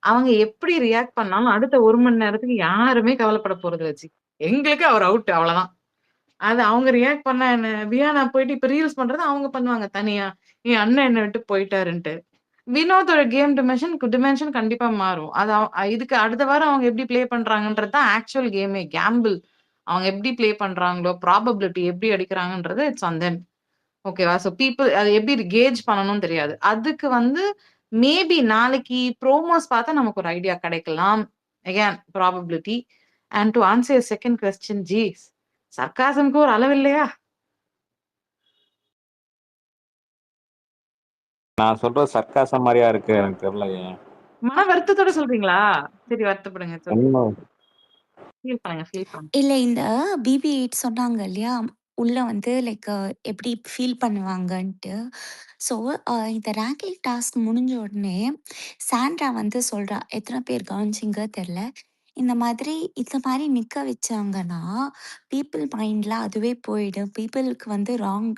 அவங்க எப்படி ரியாக்ட் பண்ணாலும் அடுத்த 1 மணி நேரத்துக்கு யாருமே கவலைப்பட போறது இல்ல ஜி. எங்களுக்கு அவர் அவுட் அவ்வளவுதான். அது அவங்க ரியாக்ட் பண்ணா என்ன? வியானா போயிட்டு இப்ப ரீல்ஸ் பண்றது அவங்க பண்ணுவாங்க தனியா. என் அண்ணன் என்ன விட்டு போயிட்டாருன்ட்டு. வினோதோட கேம் டிமென்ஷன் கண்டிப்பா மாறும். அது இதுக்கு அடுத்த வாரம் அவங்க எப்படி ப்ளே பண்றாங்கன்றது தான் ஆக்சுவல் கேமே. கேம்பிள் அவங்க எப்படி ப்ளே பண்றாங்களோ, ப்ராபபிலிட்டி எப்படி அடிக்கிறாங்கன்றது இட்ஸ் ஆன் தெம். ஓகேவா? ஸோ பீப்பிள் அதை எப்படி கேஜ் பண்ணணும்னு தெரியாது. அதுக்கு வந்து மேபி நாளைக்கு ப்ரோமோஸ் பார்த்தா நமக்கு ஒரு ஐடியா கிடைக்கலாம். Again probability. And to answer second question ji, சர்க்காசம்க்கு ஒரு அளவு இல்லையா? நான் சொல்றது சர்க்காசம் மாதிரியா இருக்கு, எனக்கு தெரியல ஏன். மன வருத்தத்தோட சொல்றீங்களா? சரி வருத்தப்படுங்க. ஃபீல் பண்ணுங்க. இல்ல இந்த BB8 சொன்னாங்க இல்லையா, உள்ள வந்து லைக் எப்படி ஃபீல் பண்ணுவாங்கன்ட்டு. ஸோ இந்த ரேங்கிங் டாஸ்க் முடிஞ்ச உடனே சாண்ட்ரா வந்து சொல்றா, எத்தனை பேர் கவனிச்சிங்க தெரில, இந்த மாதிரி நிற்க வச்சாங்கன்னா பீப்புள் மைண்டில் அதுவே போயிடும். பீப்புளுக்கு வந்து ராங்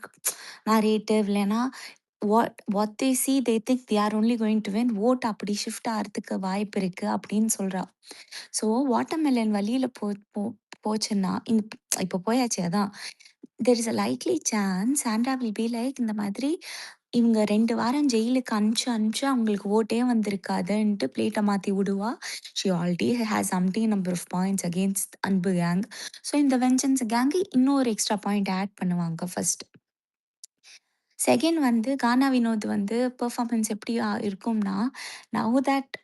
நரேட்டிவ், இல்லைன்னா what they see they think they are only going to win, vote அப்படி ஷிஃப்ட் ஆகிறதுக்கு வாய்ப்பு இருக்குது அப்படின்னு சொல்கிறா. ஸோ வாட்டர்மெலன் வழியில் போச்சுன்னா இப்போ போயாச்சு, அதான் there is a likely chance Sandra will be like, இந்த மாதிரி இவங்க 2 வாரம் ஜெயிலுக்கு அனுப்பிச்சு அவங்களுக்கு ஓட்டே வந்திருக்காதுன்ட்டு பிளேட்டை மாற்றி விடுவா. She already has something number of points against Anbu gang. So இந்த வெஞ்சன்ஸ் கேங்கு இன்னும் ஒரு எக்ஸ்ட்ரா பாயிண்ட் ஆட் பண்ணுவாங்க ஃபர்ஸ்ட். செகண்ட் வந்து கானா வினோத் வந்து பெர்ஃபார்மன்ஸ் எப்படி இருக்கும்னா, now that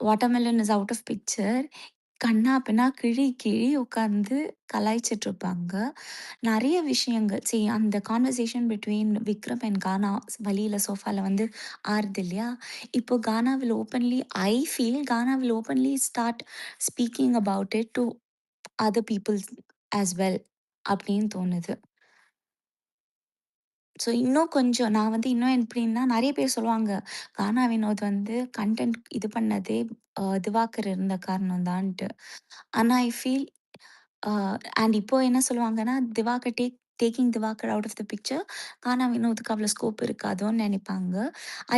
watermelon is out of picture, கண்ணா பின்னா கிழி கிழி உட்காந்து கலாய்ச்சிட்டு இருப்பாங்க. நெறைய விஷயங்கள் அந்த conversation between Vikram and Gana வழியில சோஃபால வந்து ஆறுது இல்லையா? இப்போ Gana will openly I feel Gana will openly start speaking about it to other peoples as well அப்படின்னு தோணுது. ஸோ இன்னும் கொஞ்சம் நான் வந்து இன்னும் எப்படின்னா, நெறைய பேர் சொல்லுவாங்க, கானா வினோத் வந்து கன்டென்ட் இது பண்ணதே திவாகர் இருந்த காரணம் தான்ட்டு. ஆனா ஐ ஃபீல் அண்ட் இப்போ என்ன சொல்லுவாங்கன்னா, taking Diwakar out of the picture, Gana வினோத்துக்கு அவ்வளோ ஸ்கோப் இருக்காதோன்னு நெனைப்பாங்க.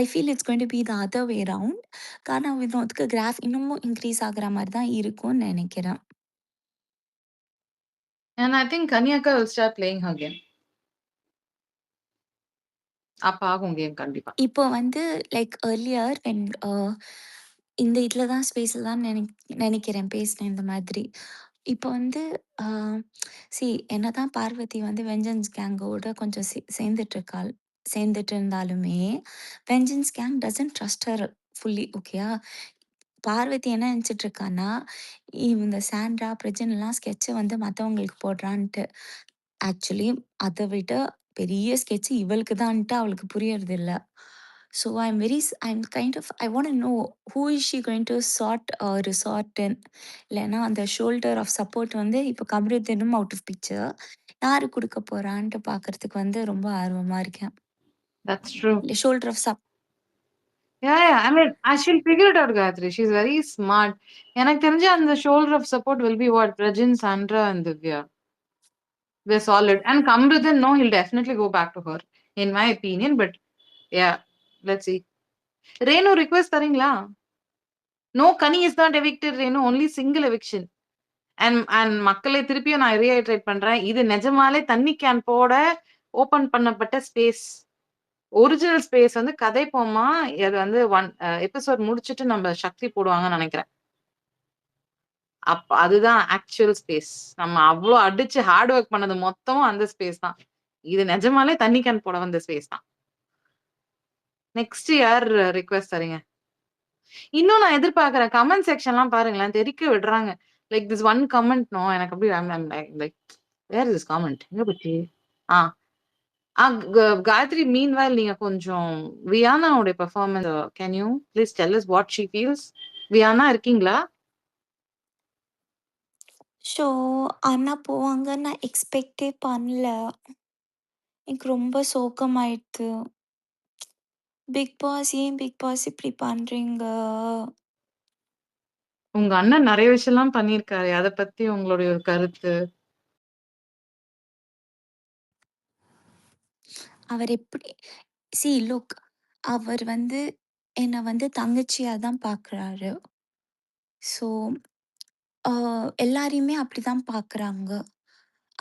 I feel it's going to be the other way round. Gana வினோத்துக்கு கிராஃப் இன்னமும் இன்க்ரீஸ் ஆகுற மாரி தான் இருக்கும்னு நெனைக்கிறேன். And I think Kanyaka will start playing her game. அப்ப ஆகும் கேம் கண்டிப்பா. இப்போ வந்து லைக் எர்லியர் வென் இந்த இதில தான் ஸ்பேஸ்ல தான் நெனைக்கிறேன் பேசினேன் இந்த மாதிரி. இப்போ வந்து என்னதான் பார்வதி வந்து வெஞ்சன்ஸ் கேங்கோட கொஞ்சம் சேர்ந்துட்டு இருந்தாலுமே, vengeance gang doesn't trust her fully ஓகேயா? பார்வதி என்ன நெனச்சிட்டு இருக்கான்னா, இந்த சாண்ட்ரா, பிரஜன்லாம் ஸ்கெட்ச வந்து மத்தவங்களுக்கு போடுறான்ட்டு. ஆக்சுவலி அத விட பெரிய ஸ்கெட்ச் இவளுக்கு தான்ட்டு அவளுக்கு புரியறதில்ல. So I'm kind of I want to know who is she going to resort in? இல்லைன்னா அந்த ஷோல்டர் ஆஃப் சப்போர்ட் வந்து இப்போ கமருதீனும் அவுட் ஆஃப் பிக்சர். யாரு குடுக்க போறான்ட்டு பார்க்கறதுக்கு வந்து ரொம்ப ஆர்வமா இருக்கேன். That's true. Shoulder of Yeah. I mean, she'll figure it out, Gayatri. She's very smart. எனக்கு தெரிஞ்சு அந்த shoulder of support will be what? Rajin, Sandra and Divya. They're solid. And Kamruddin, no, he'll definitely go back to her, in my opinion. But yeah, let's see. Renu, request தரீங்களா? No, Kani is not evicted, Renu. Only single eviction. And மக்களை திருப்பியும் நான் rehydrate பண்றேன். இது நிஜமாலே தண்ணி can போட open பண்ணப்பட்ட ஸ்பேஸ். ஒரிஜினல் ஸ்பேஸ் வந்து கதைப்போமா, அது வந்து எபிசோட் முடிச்சுட்டு நம்ம சக்தி போடுவாங்கன்னு நினைக்கிறேன். அதுதான் ஆக்சுவல் ஸ்பேஸ். நம்ம அவ்ளோ அடிச்சு ஹார்ட் ஒர்க் பண்ணது மொத்தமும் அந்த ஸ்பேஸ் தான். இது நிஜமாலே தண்ணி கேன் போட வந்த ஸ்பேஸ் தான். நெக்ஸ்ட் யார் ரிக்வெஸ்ட் தரீங்க? இன்னும் நான் எதிர்பார்க்கிறேன். கமெண்ட் செக்ஷன்லாம் பாருங்களேன், தெறிக்க விடுறாங்க. Like this one comment no எனக்கு அப்படியே like where is this comment? எங்க போச்சு? காயத்ரி, மீன்வைல் நீங்க கொஞ்சம் வியானாவுடைய performance can you please tell us what she feels? Viyana இருக்கீங்களா? ஷோ அண்ணா போவாங்கன்னு நான் எக்ஸ்பெக்டே பண்ணல. எனக்கு ரொம்ப சோகமாயிடுத்து. பிக் பாஸ் ஏன் பிக் பாஸ் இப்படி பண்றீங்க? உங்க அண்ணன் நிறைய விஷயம்லாம் பண்ணியிருக்காரு. அத பத்தி உங்களுடைய ஒரு கருத்து? அவர் எப்படி லுக் அவர் வந்து என்ன வந்து தங்கச்சியா தான் பார்க்குறாரு. ஸோ எல்லாரையுமே அப்படிதான் பார்க்குறாங்க.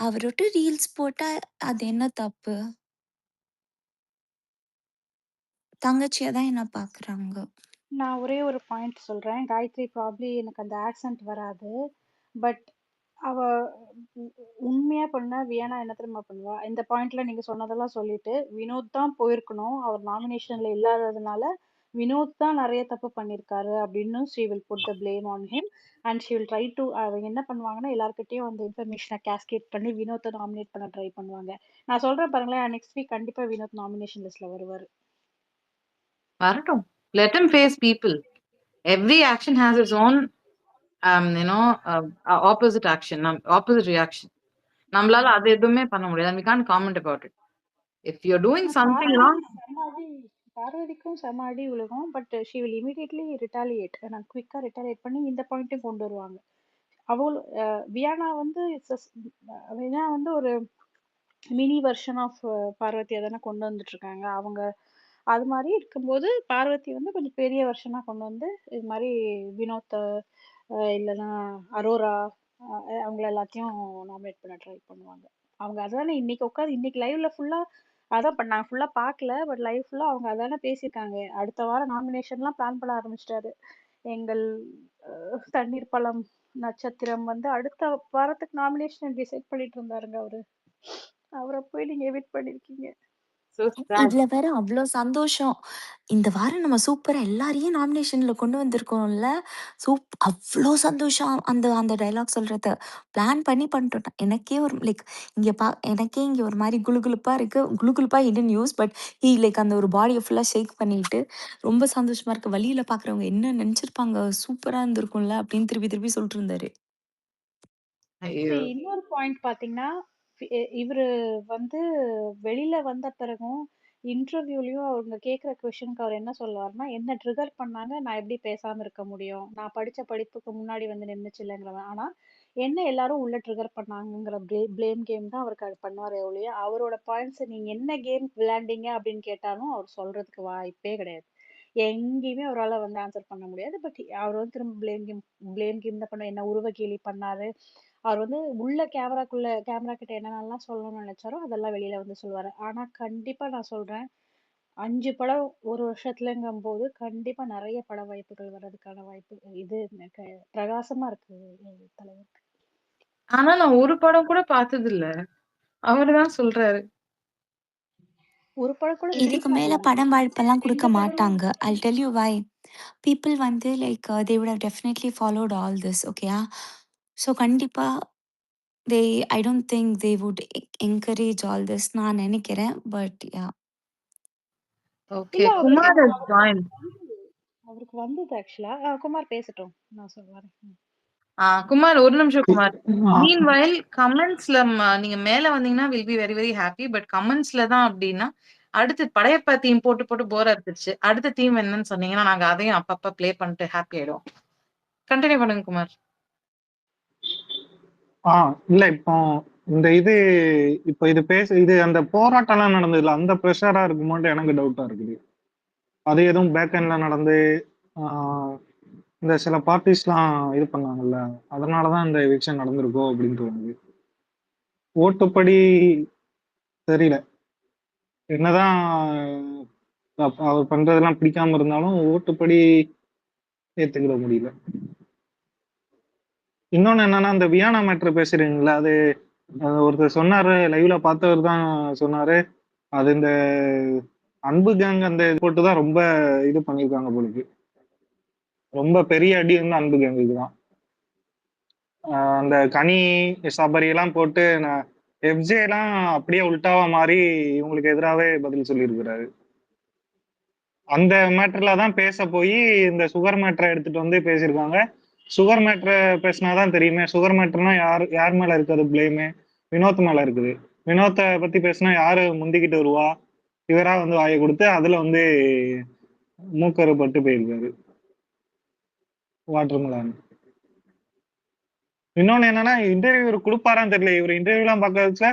அவரோட ரீல்ஸ் போட்டா அது என்ன தப்பு? தங்கச்சியா தான் என்ன பார்க்குறாங்க. நான் ஒரே ஒரு பாயிண்ட் சொல்றேன். காயத்ரி ப்ராப்ளி எனக்கு அந்த ஆக்சென்ட் வராது. பட் அவ உண்மையா பண்ணா வியானா என்ன தெரியுமா பண்ணுவா? இந்த பாயிண்ட்ல நீங்க சொன்னதெல்லாம் சொல்லிட்டு, வினோத் தான் போயிருக்கணும். அவர் நாமினேஷன்ல இல்லாததுனால வினோத் தான் நிறைய தப்பு பண்ணியிருக்காரு அப்படின்னு she will put the blame on him and she will try to அவங்க என்ன பண்ணுவாங்கன்னா எல்லார்கிட்டயும் அந்த இன்ஃபர்மேஷனை கேஸ்கேட் பண்ணி வினோத்தை நாமினேட் பண்ண ட்ரை பண்ணுவாங்க. நான் சொல்றேன் பாருங்களேன், நெக்ஸ்ட் வீக் கண்டிப்பா வினோத் நாமினேஷன் லிஸ்ட்ல வருவாரு. வரட்டும். Let him face people. Every action has its own opposite action, opposite reaction. நம்மளால அது எதுவுமே பண்ண முடியாது. We can't comment about it. If you're doing something wrong, பார்வதிக்கும் செம அடி விழுகும். But she will immediately retaliate. நான் குவிக்கா ரிட்டாலியேட் பண்ணி இந்த பாயிண்ட்டையும் கொண்டு வருவாங்க. வியானா வந்து வியானா வந்து ஒரு மினி வெர்ஷன் ஆஃப் பார்வதியை தானே கொண்டு வந்துட்டு இருக்காங்க அவங்க. அது மாதிரி இருக்கும்போது பார்வதி வந்து கொஞ்சம் பெரிய வெர்ஷனா கொண்டு வந்து இது மாதிரி வினோத் இல்லைன்னா அரோரா அவங்கள எல்லாத்தையும் நாமினேட் பண்ண ட்ரை பண்ணுவாங்க. அவங்க அதானே இன்னைக்கு உட்காந்து இன்னைக்கு லைவ்ல ஃபுல்லா அதான் பண்ணாங்க. ஃபுல்லா பார்க்கல, பட் லைவ் ஃபுல்லா அவங்க அதானே பேசியிருக்காங்க. அடுத்த வாரம் நாமினேஷன்லாம் பிளான் பண்ண ஆரம்பிச்சிட்டாரு. எங்கள் தண்ணீர் பழம் நட்சத்திரம் வந்து அடுத்த வாரத்துக்கு நாமினேஷன் டிசைட் பண்ணிட்டு இருந்தாருங்க அவரு. அவரை போய் நீங்க எவிட் பண்ணிருக்கீங்க. So sad. இதுல வேற அவ்ளோ சந்தோஷம். இந்த வாரம் நம்ம சூப்பரா எல்லாரையும் நாமினேஷன்ல கொண்டு வந்திருக்கோம்ல. அவ்ளோ சந்தோஷம் அந்த அந்த டயலாக் சொல்றது. பிளான் பண்ணி பண்ணிட்டோம். எனக்கே ஒரு லைக் எனக்கே இங்க ஒரு மாரி குளுகுளுப்பா இருக்கு. குளுகுளுப்பா ஹிடன் யூஸ் பட் லைக் அந்த ஒரு பாடிய ஃபுல்லா ஷேக் பண்ணிட்டு ரொம்ப சந்தோஷமா இருக்கு. வழியில பார்க்குறவங்க என்ன நெனச்சிருப்பாங்க? சூப்பரா இருந்திருக்கும்ல அப்படின்னு திருப்பி திருப்பி சொல்லிட்டு இருந்தாரு. ஐயோ! இன்னொரு பாயிண்ட் பார்த்தீங்கன்னா, இவரு வந்து வெளியில வந்த பிறகும் இன்டர்வியூலயும் அவங்க கேட்குற கொஸ்டினுக்கு அவர் என்ன சொல்லுவாருன்னா, என்ன ட்ரிகர் பண்ணாங்க, நான் எப்படி பேசாம இருக்க முடியும்? நான் படிச்ச படிப்புக்கு முன்னாடி வந்து நின்னுச்சு இல்லைங்கிறவன். ஆனா, என்ன எல்லாரும் உள்ள ட்ரிகர் பண்ணாங்கங்கிற ப்ளேம் கேம் தான் அவருக்கு அது பண்ணுவாரே ஒழிய, அவரோட பாயிண்ட்ஸ் நீங்க என்ன கேம் விளையாண்டீங்க அப்படின்னு கேட்டாலும் அவர் சொல்றதுக்கு வாய்ப்பே கிடையாது. எங்கேயுமே அவரால வந்து ஆன்சர் பண்ண முடியாது. பட் அவர் வந்து திரும்ப ப்ளேம் கேம் தான் பண்ண என்ன உருவ கேலி பண்ணாரு. அவர் வந்து உள்ள கேமரா கிட்ட என்னென்னலாம் சொல்லணும்னு நினைச்சாரோ அதெல்லாம் வெளியில வந்து சொல்லுவாரு. ஆனா கண்டிப்பா நான் சொல்றேன், 5 படம் ஒரு வருஷத்துலங்கும்போது கண்டிப்பா நிறைய பட வாய்ப்புகள் வர்றதுக்கான வாய்ப்பு இது பிரகாசமா இருக்கு தலைவர். ஆனா நான் ஒரு படம் கூட பார்த்ததில்ல. அவருதான் சொல்றாரு. ஒரு படம் கூட இதுக்கு ரிலீஸ் மேல ஆகல. படம் வாய்ப்பெல்லாம் குடுக்க மாட்டாங்க. I'll tell you why. People வந்து like they would have definitely followed all this. ஓகேயா? ஸோ கண்டிப்பா I don't think they would encourage all this நான் நினைக்கிறேன். But yeah. ஓகே. இல்ல குமார் has joined. அவருக்கு வந்தது ஆக்சுவலா. குமார் பேசட்டும். நான் சொல்றேன். குமார் ஒரு நிமிஷம் குமார். மீன்வைல் கமெண்ட்ஸ்ல நீங்க மேல வந்தீங்கன்னா will be very very happy. But கமெண்ட்ஸ்ல தான் அப்படின்னா அடுத்து படையப்பா தீம் போட்டு போட்டு போர் அடிச்சிருச்சு. அடுத்த தீம் என்னன்னு சொன்னீங்கன்னா நாங்க அதையும் அப்பப்ப ப்ளே பண்ணிட்டு ஹாப்பி ஆயிடுவோம். கண்டினியூ பண்ணுங்க குமார். இல்ல இப்போ இந்த இப்போ இது அந்த போராட்டம் எல்லாம் நடந்ததுல அந்த ப்ரெஷரா இருக்குமோன்ட்டு எனக்கு டவுட்டா இருக்குது. அது எதுவும் பேக் எண்ட்ல நடந்து இந்த சில பார்ட்டிஸ்லாம் இது பண்ணாங்கல்ல, அதனாலதான் இந்த எவிக்ஷன் நடந்திருக்கோ அப்படின்னு தோணுது. ஓட்டுப்படி தெரியல, என்னதான் அவர் பண்றதெல்லாம் பிடிக்காம இருந்தாலும் ஓட்டுப்படி ஏத்துக்கிட முடியல. இன்னொன்னு என்னன்னா, இந்த வியானா மேட்ரு பேசுறீங்களா, அது ஒருத்தர் சொன்னாரு, லைவ்ல பார்த்தவர் தான் சொன்னாரு, அது இந்த அன்பு கேங் அந்த போட்டுதான் ரொம்ப இது பண்ணிருக்காங்க போலுக்கு. ரொம்ப பெரிய அடி வந்து அன்பு கேங்குக்கு தான். அந்த கனி சபரி எல்லாம் போட்டு எஃப்ஜே எல்லாம் அப்படியே உல்டாவா மாறி இவங்களுக்கு எதிராகவே பதில் சொல்லியிருக்கிறாரு. அந்த மேட்டர்ல தான் பேச போய் இந்த சுகர் மேட்டரை எடுத்துட்டு வந்து பேசியிருக்காங்க. சுகர் மேட்டரை பேசினாதான் தெரியுமே, சுகர் மேட்டர்னா யார் மேல இருக்குது பிளேமு? வினோத் மேல இருக்குது. வினோத்தை பத்தி பேசினா யாரு முந்திக்கிட்டு வருவா? இவரா வந்து வாயை கொடுத்து அதுல வந்து மூக்கறுபட்டு போயிருக்காரு வாட்டர் மெலான். இன்னொன்னு என்னன்னா, இன்டர்வியூ கொடுப்பாரான்னு தெரியல. இவர் இன்டர்வியூ எல்லாம் பார்க்க வச்சா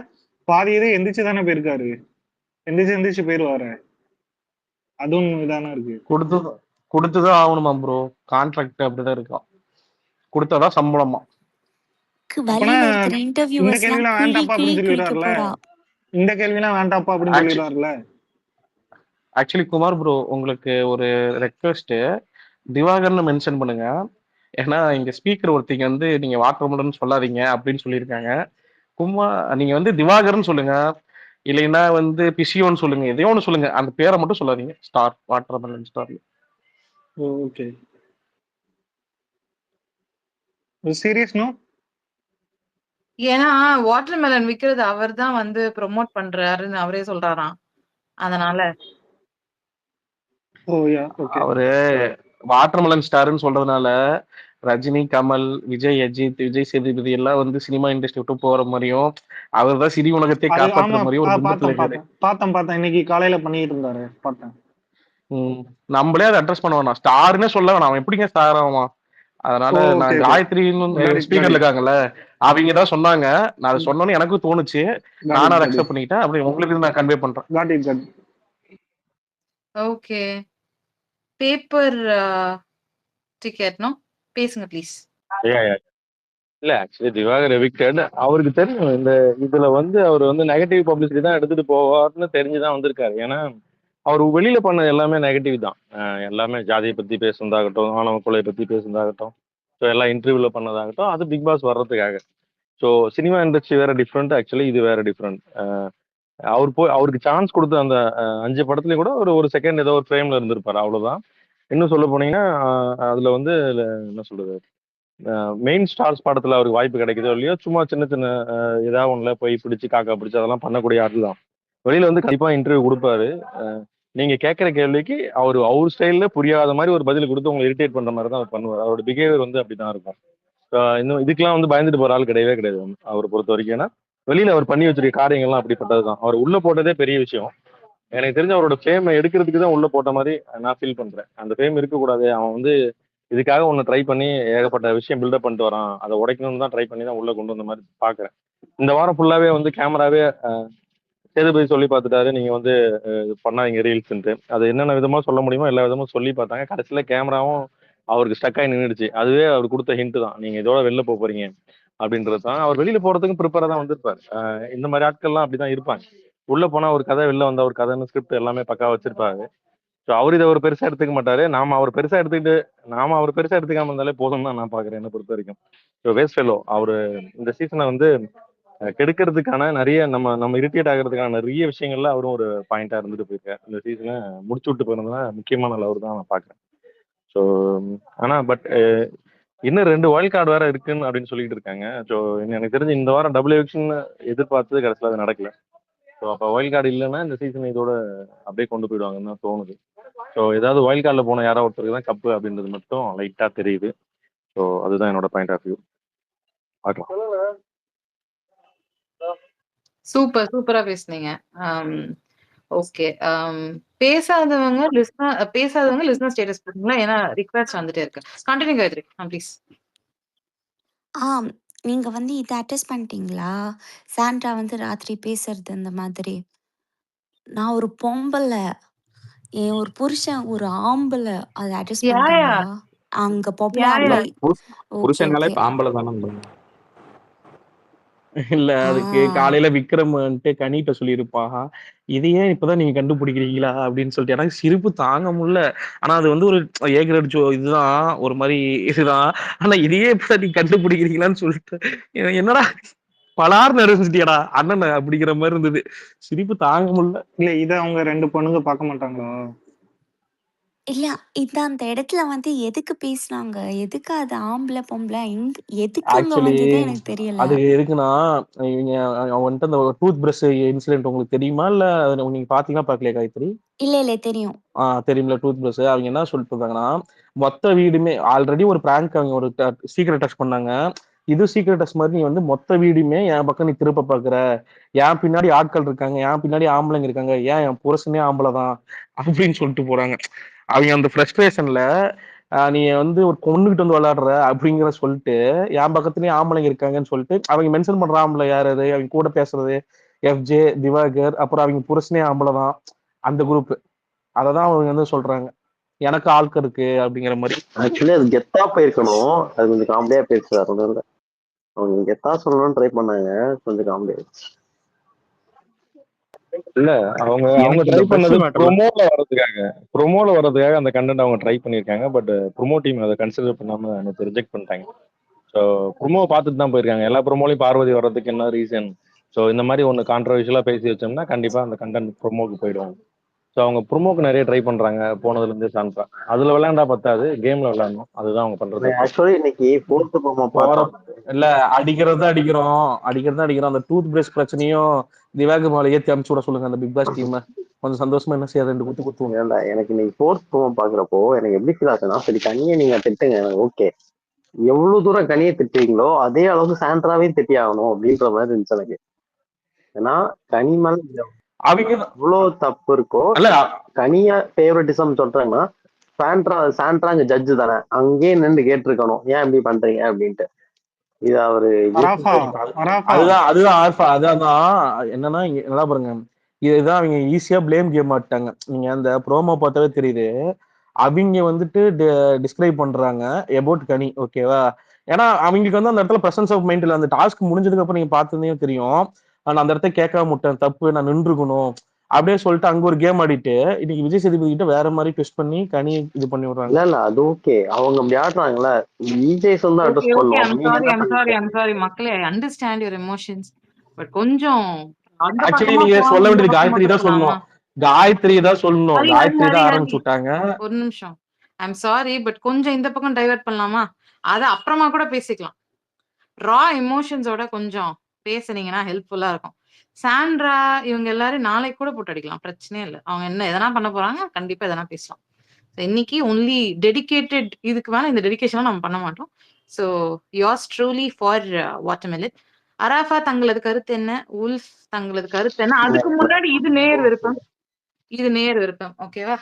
பாதி இது எந்திரிச்சு தானே போயிருக்காரு. எந்திரிச்சு போயிருவாரு. அதுவும் இதானே இருக்கு. கொடுத்துதான் ஆகணுமா ப்ரோ? கான்ட்ராக்ட் அப்படிதான் இருக்கான். கொடுத்தாதான் சம்பளமா. வழியில இருக்கிற இந்த இன்டர்வியூவர்ஸ் எல்லாம் கேள்விலாம் குழி வேண்டாப்பா குழி அப்படின்னு குளிக்க சொல்லிடுறாருல. போறா. இந்த கேள்விலாம் வேண்டாப்பா அப்படின்னு சொல்லிடுறாருல. ஆக்சுவலி குமார் ப்ரோ, உங்களுக்கு ஒரு ரெக்வெஸ்ட், திவாகர்னு மென்ஷன் பண்ணுங்க. ஏன்னா இங்க ஸ்பீக்கர் ஒருத்திங்க வந்து நீங்க வாட்டர் மெலன் சொல்லாதீங்க அப்படின்னு சொல்லியிருக்காங்க. நீங்க வந்து திவாகர்னு சொல்லுங்க, இல்லைன்னா வந்து பிசியோன்னு சொல்லுங்க, எதையோ ஒன்று சொல்லுங்க, அந்த பேரை மட்டும் சொல்லாதீங்க. Star, watermelon star. Okay, serious no. ஏன்னா வாட்டர் மெலன் விக்கிறது அவர் தான் வந்து ப்ரொமோட் பண்றாருன்னு அவரே சொல்றாராம். அதனால அவரு வாட்டர் மெலன் ஸ்டார்னு சொல்றதுனால ரஜினி, கமல், விஜய், அஜித், விஜய் சேதுபதி எல்லாம் வந்து சினிமா இண்டஸ்ட்ரி விட்டு போற மாதிரியும், அவர் தான் சினி உலகத்தை காப்பாற்றுற மாதிரியும் ஒரு பிம்பத்துல இருக்காரு. பார்த்தேன் இன்னைக்கு காலையில பண்ணிட்டு இருந்தாரு, பார்த்தேன். நம்மளே அதை அட்ரஸ் பண்ண வேணாம், ஸ்டார்னே சொல்ல வேணாம். அவன் எப்படிங்க ஸ்டார் ஆவான்? அதனால நான் காயத்ரின்னு ஸ்பீக்கர்ல இருக்காங்கல்ல, அவங்க தான் சொன்னாங்க. நான் அதை சொன்னோன்னு எனக்கும் தோணுச்சு, நானும் அதை அக்செப்ட் பண்ணிக்கிட்டேன். அப்படி உங்களுக்கு நான் கன்வே பண்றேன். ஓகே, பேப்பர் டிக்கெட் நோ பேசுங்க ப்ளீஸ். இல்ல ஆக்சுவலி திவாகர் எவிக்டட். அவருக்கு தெரியும் இந்த இதுல வந்து அவர் வந்து நெகட்டிவ் பப்ளிசிட்டி தான் எடுத்துட்டு போவார்னு தெரிஞ்சுதான் வந்திருக்காரு. ஏன்னா அவர் வெளியில பண்ண எல்லாமே நெகட்டிவ் தான். எல்லாமே ஜாதியை பத்தி பேசுனதாகட்டும், ஆணவ கொலை பத்தி பேசுனதாகட்டும், ஸோ எல்லாம் இன்டர்வியூல பண்ணதாகட்டும், அது பிக் பாஸ் வர்றதுக்காக. ஸோ சினிமா இண்டஸ்ட்ரி வேற டிஃப்ரெண்ட், ஆக்சுவலி இது வேற டிஃப்ரெண்ட். அவருக்கு சான்ஸ் கொடுத்த அந்த 5 படத்துலயும் கூட ஒரு செகண்ட் ஏதோ ஒரு ஃப்ரேம்ல இருந்திருப்பாரு, அவ்வளவுதான். இன்னும் சொல்ல போனீங்கன்னா அதுல வந்து என்ன சொல்றது, மெயின் ஸ்டார்ஸ் படத்துல அவருக்கு வாய்ப்பு கிடைக்குதோ இல்லையோ, சும்மா சின்ன சின்ன ஏதாவது ஒண்ணுல போய் பிடிச்சி காக்கா பிடிச்சி அதெல்லாம் பண்ணக்கூடிய ஆள் தான். வெளியில வந்து கண்டிப்பா இன்டர்வியூ கொடுப்பாரு. நீங்க கேட்கிற கேள்விக்கு அவர் ஸ்டைல்ல புரியாத மாதிரி ஒரு பதில் கொடுத்து உங்களை இரிட்டேட் பண்ற மாதிரி தான் அவர் பண்ணுவார். அவரோட பிஹேவியர் வந்து அப்படிதான் இருக்கும். இன்னும் இதுக்கெல்லாம் வந்து பயந்துட்டு போற ஆள் கிடையவே கிடையாது அவரை பொறுத்த வரைக்கும். ஏன்னா வெளியில அவர் பண்ணி வச்சிருக்க காரியங்கள்லாம் அப்படிப்பட்டதுதான். அவர் உள்ள போட்டதே பெரிய விஷயம். எனக்கு தெரிஞ்ச அவரோட ஃபேமை எடுக்கிறதுக்கு தான் உள்ள போட்ட மாதிரி நான் ஃபீல் பண்றேன். அந்த ஃபேம் இருக்கக்கூடாது, அவன் வந்து இதுக்காக ஒன்று ட்ரை பண்ணி ஏகப்பட்ட விஷயம் பில்டப் பண்ணிட்டு வரான், அதை உடைக்கணும்னு தான் ட்ரை பண்ணி தான் உள்ள கொண்டு வந்த மாதிரி பாக்குறேன். இந்த வாரம் ஃபுல்லாவே வந்து கேமராவே சேதுபதி சொல்லி பார்த்துட்டாரு, நீங்க வந்து பண்ணாதீங்க ரீல்ஸ்ன்ட்டு. அது என்னென்ன விதமா சொல்ல முடியுமோ எல்லா விதமும் சொல்லி பார்த்தாங்க. கடைசியில கேமராவும் அவருக்கு ஸ்டக் ஆகி நின்றுடுச்சு. அதுவே அவர் கொடுத்த ஹிண்ட் தான், நீங்க இதோட வெளில போறீங்க அப்படின்றது தான். அவர் வெளியில போறதுக்கும் ப்ரிப்பேரா தான் வந்திருப்பாரு. இந்த மாதிரி ஆட்கள்லாம் அப்படிதான் இருப்பாங்க. உள்ள போனா ஒரு கதை, வெளில வந்தா ஒரு கதைன்னு ஸ்கிரிப்ட் எல்லாமே பக்கா வச்சிருப்பாரு. ஸோ அவர் இதை ஒரு பெருசா எடுத்துக்க மாட்டாரு. நாம அவர் பெருசா எடுத்துக்காம இருந்தாலே போதும் தான் நான் பாக்குறேன், என்ன பொறுத்த வரைக்கும். ஸோ வேஸ்ட் ஃபெல்லோ அவரு இந்த சீசனை வந்து கெடுக்கிறதுக்கான நிறைய நம்ம இரிட்டேட் ஆகிறதுக்கான நிறைய விஷயங்கள்ல அவரும் ஒரு பாயிண்டா இருந்துட்டு போயிருக்காரு. இந்த சீசனை முடிச்சு விட்டு போயிருந்தா முக்கியமான அவர் தான் நான் பாக்குறேன். ஸோ ஆனா பட் இன்னும் 2 வைல்ட் கார்டு வேற இருக்குன்னு அப்படின்னு சொல்லிட்டு இருக்காங்க. ஸோ எனக்கு தெரிஞ்சு இந்த வாரம் டபுள் எவிக்ஷன் எதிர்பார்த்தது கடைசியில் அது நடக்கல. ஸோ அப்போ வைல்ட் கார்டு இல்லைன்னா இந்த சீசன் இதோட அப்படியே கொண்டு போயிடுவாங்கன்னு தான் தோணுது. ஸோ ஏதாவது வைல்ட் கார்டில் போன யாரோ ஒருத்தருக்கு தான் கப்பு அப்படின்றது மட்டும் லைட்டாக தெரியுது. ஸோ அதுதான் என்னோட பாயிண்ட் ஆஃப் வியூ. பார்க்கலாம். சூப்பரா பேசுனீங்க. ஓகே. பேசாதவங்க லிஸ்னர் ஸ்டேட்டஸ் போடுங்களா, ஏன்னா ரிக்வெஸ்ட் வந்துட்டே இருக்கு. Continue Gayathri please. நீங்க வந்து இதை அட்டெஸ்ட் பண்ணிட்டீங்களா? சாண்ட்ரா வந்து ராத்திரி பேசுறது இந்த மாதிரி. நான் ஒரு பொம்பளை, என் ஒரு புருஷன் ஒரு ஆம்பளை, அதை அட்டெஸ்ட் பண்ணிட்டீங்களா? அங்க பொம்பளை புருஷனாலே ஆம்பளை தானே. இல்ல அதுக்கு காலையில விக்ரம் வந்துட்டு கனிட்ட சொல்லியிருப்பா, இதையே இப்பதான் நீங்க கண்டுபிடிக்கிறீங்களா அப்படின்னு சொல்லிட்டு. எனக்கு சிரிப்பு தாங்க முடியல. ஆனா அது வந்து ஒரு ஏ கிரேட் இதுதான், ஒரு மாதிரி இதுதான். ஆனா இதையே இப்பதான் நீங்க கண்டுபிடிக்கிறீங்களான்னு சொல்லிட்டு என்னடா பலார் நெருஞ்சிட்டியடா அண்ணன் அப்படிங்கிற மாதிரி இருந்தது. சிரிப்பு தாங்க முடியல. இல்ல இதை அவங்க 2 பொண்ணுங்க பார்க்க மாட்டாங்களா? இல்ல, இது அந்த இடத்துல வந்து எதுக்கு பேசுனாங்க, எதுக்கு அது ஆம்பளை பொம்பளை எதுக்குங்க வந்தது எனக்கு தெரியல. அது எதுக்குன்னா, இவங்க அவன் வந்துட்டு அந்த டூத் பிரஷ் இன்சிடென்ட் உங்களுக்கு தெரியுமா? இல்ல நீங்க பாத்தீங்கன்னா பாக்கலையா காயத்ரி? இல்ல தெரியும். தெரியும்ல டூத் பிரஷ். அவங்க என்ன சொல்லிட்டு இருந்தாங்கன்னா, மொத்த வீடுமே ஆல்ரெடி ஒரு பிராங்க், அவங்க ஒரு சீக்ரெட் டச் பண்ணாங்க. இது சீக்ரெட் டச் மாதிரி நீ வந்து மொத்த வீடுமே என் பக்கம் நீ திருப்ப பாக்குற, என் பின்னாடி ஆட்கள் இருக்காங்க, என் பின்னாடி ஆம்பளைங்க இருக்காங்க, ஏன் என் புருஷனே ஆம்பளை தான் அப்படின்னு சொல்லிட்டு போறாங்க. அவங்க அந்த ஃப்ரஸ்ட்ரேஷன்ல நீ வந்து ஒரு பொண்ணுகிட்ட வந்து விளையாடுற அப்படிங்கிற சொல்லிட்டு என் பக்கத்துலயும் ஆம்பளைங்க இருக்காங்கன்னு சொல்லிட்டு அவங்க மென்ஷன் பண்ற ஆம்பளை யாரு, அவங்க கூட பேசுறது எஃப்ஜே, திவாகர், அப்புறம் அவங்க புருஷனே ஆம்பளை தான் அந்த குரூப். அததான் அவங்க வந்து சொல்றாங்க, எனக்கு ஆட்கள் இருக்கு அப்படிங்கிற மாதிரி. ஆக்சுவலி அது கெத்தா போயிருக்கணும், அது கொஞ்சம் காமெடியா பேசுறாரு. அவங்க கெத்தா சொல்லணும்னு ட்ரை பண்ணாங்க, கொஞ்சம் காமெடி ஆயிடுச்சு. இல்ல அவங்க ட்ரை பண்ணது ப்ரோமோல வர்றதுக்காக அந்த கண்டென்ட் அவங்க ட்ரை பண்ணிருக்காங்க. பட் ப்ரோமோ டீம் அதை கன்சிடர் பண்ணாம எனக்கு ரிஜெக்ட் பண்ணிட்டாங்க. ஸோ ப்ரோமோ பார்த்துட்டு தான் போயிருக்காங்க. எல்லா ப்ரோமோலையும் பார்வதி வர்றதுக்கு என்ன ரீசன்? ஸோ இந்த மாதிரி ஒன்று கான்ட்ரவர்ஷியலா பேசி வச்சோம்னா கண்டிப்பா அந்த கண்டென்ட் ப்ரோமோக்கு போயிடுவாங்க. ஸோ அவங்க ப்ரோமோக்கு நிறைய ட்ரை பண்றாங்க போனதுல இருந்து. சான்றா அதுல விளையாண்டா பத்தாது, கேம்ல விளையாடணும். அதுதான் அவங்க பண்றது. ஆக்சுவலி இன்னைக்கு போர்த்து ப்ரோமோ இல்ல அடிக்கிறதா அந்த டூத் பிரஷ் பிரச்சனையும் திவாகர் மேல ஏத்தி அனுப்பிச்சு விட சொல்லுங்க அந்த பிக் பாஸ் டீம். கொஞ்சம் சந்தோஷமா என்ன செய்ய 2 குத்து குத்துவோம். எனக்கு இன்னைக்கு போர்த் ப்ரோமோ பாக்குறப்போ எனக்கு எப்படி ஃபீல் ஆச்சுன்னா, சரி கனியை நீங்க திட்டுங்க, ஓகே, எவ்வளவு தூரம் கனியை திட்டுவீங்களோ அதே அளவுக்கு சாண்ட்ராவையும் திட்டி ஆகணும் அப்படின்ற மாதிரி இருந்துச்சு எனக்கு. ஏன்னா கனி மேல அவங்க இவ்வளவு தப்பு இருக்கோ, கனியா ஃபேவரட்டிசம் சொல்றாங்கன்னா சாண்ட்ரா அங்க ஜட்ஜு தானே, அங்கேயே நின்று கேட்டிருக்கணும் ஏன் இப்படி பண்றீங்க அப்படின்ட்டு. இது அவரு அதுதான் என்னன்னா நல்லா பாருங்க, இதுதான் அவங்க ஈஸியா பிளேம் கேம் மாட்டாங்க. நீங்க அந்த ப்ரோமோ பார்த்தாவே தெரியுது, அவங்க வந்துட்டு டிஸ்கிரைப் பண்றாங்க அபவுட் கனி, ஓகேவா? ஏன்னா அவங்களுக்கு வந்து அந்த இடத்துல பிரசன்ஸ் ஆஃப் மைண்ட் இல்லை. அந்த டாஸ்க் முடிஞ்சதுக்கு அப்புறம் நீங்க பார்த்ததே தெரியும், நான் அந்த இடத்த கேட்காம விட்டேன், தப்பு, நான் நின்றுக்கணும் அப்படியே சொல்லிட்டு அங்க ஒரு கேம் ஆடிட்டு இன்னைக்கு விஜய் சேதுபதி கிட்ட வேற மாதிரி ட்விஸ்ட் பண்ணி கனி இது பண்ணி விடுறாங்க. இல்ல அது ஓகே, அவங்க அப்படி ஆடுறாங்கல்ல, விஜய் வந்து அட்ரஸ் பண்ணுவோம். மக்களே, ஐ அண்டர்ஸ்டாண்ட் யுவர் எமோஷன்ஸ், பட் கொஞ்சம் அந்த ஆக்சுவலி பக்கமா நீங்க சொல்ல போகாம இந்த வேண்டியது பக்கமா காயத்ரி தான் திருப்பலாமா? சொல்லணும். காயத்ரி தான் சொல்லணும். ஹரி ஹரி காயத்ரி ஹரி தான் ஹரி ஆரம்பிச்சு விட்டாங்க. ஒரு நிமிஷம். ஐம் சாரி, பட் கொஞ்சம் இந்த பக்கம் டைவர்ட் பண்ணலாமா? அத அப்புறமா கூட பேசிக்கலாம். ரா எமோஷன்ஸோட கொஞ்சம் பேசுனீங்கன்னா ஹெல்ப்ஃபுல்லா இருக்கும். சாண்ட்ரா இவங்க எல்லாரும் நாளைக்கு கூட போட்டு அடிக்கலாம், பிரச்சனையே இல்ல. அவங்க என்ன எதனா பண்ண போறாங்க, கண்டிப்பா எதனா பேசலாம். இன்னைக்கு ஒன்லி டெடிகேட்டட், இதுக்கு மேல இந்த டெடிகேஷன் நம்ம பண்ண மாட்டோம். So yours truly for watermelon. Arafa தங்களது கருத்து என்ன? உல்ஃப் தங்களது கருத்து என்ன? அதுக்கு முன்னாடி இது நேர் விருப்பம், இது நேர் விருப்பம், ஓகேவா?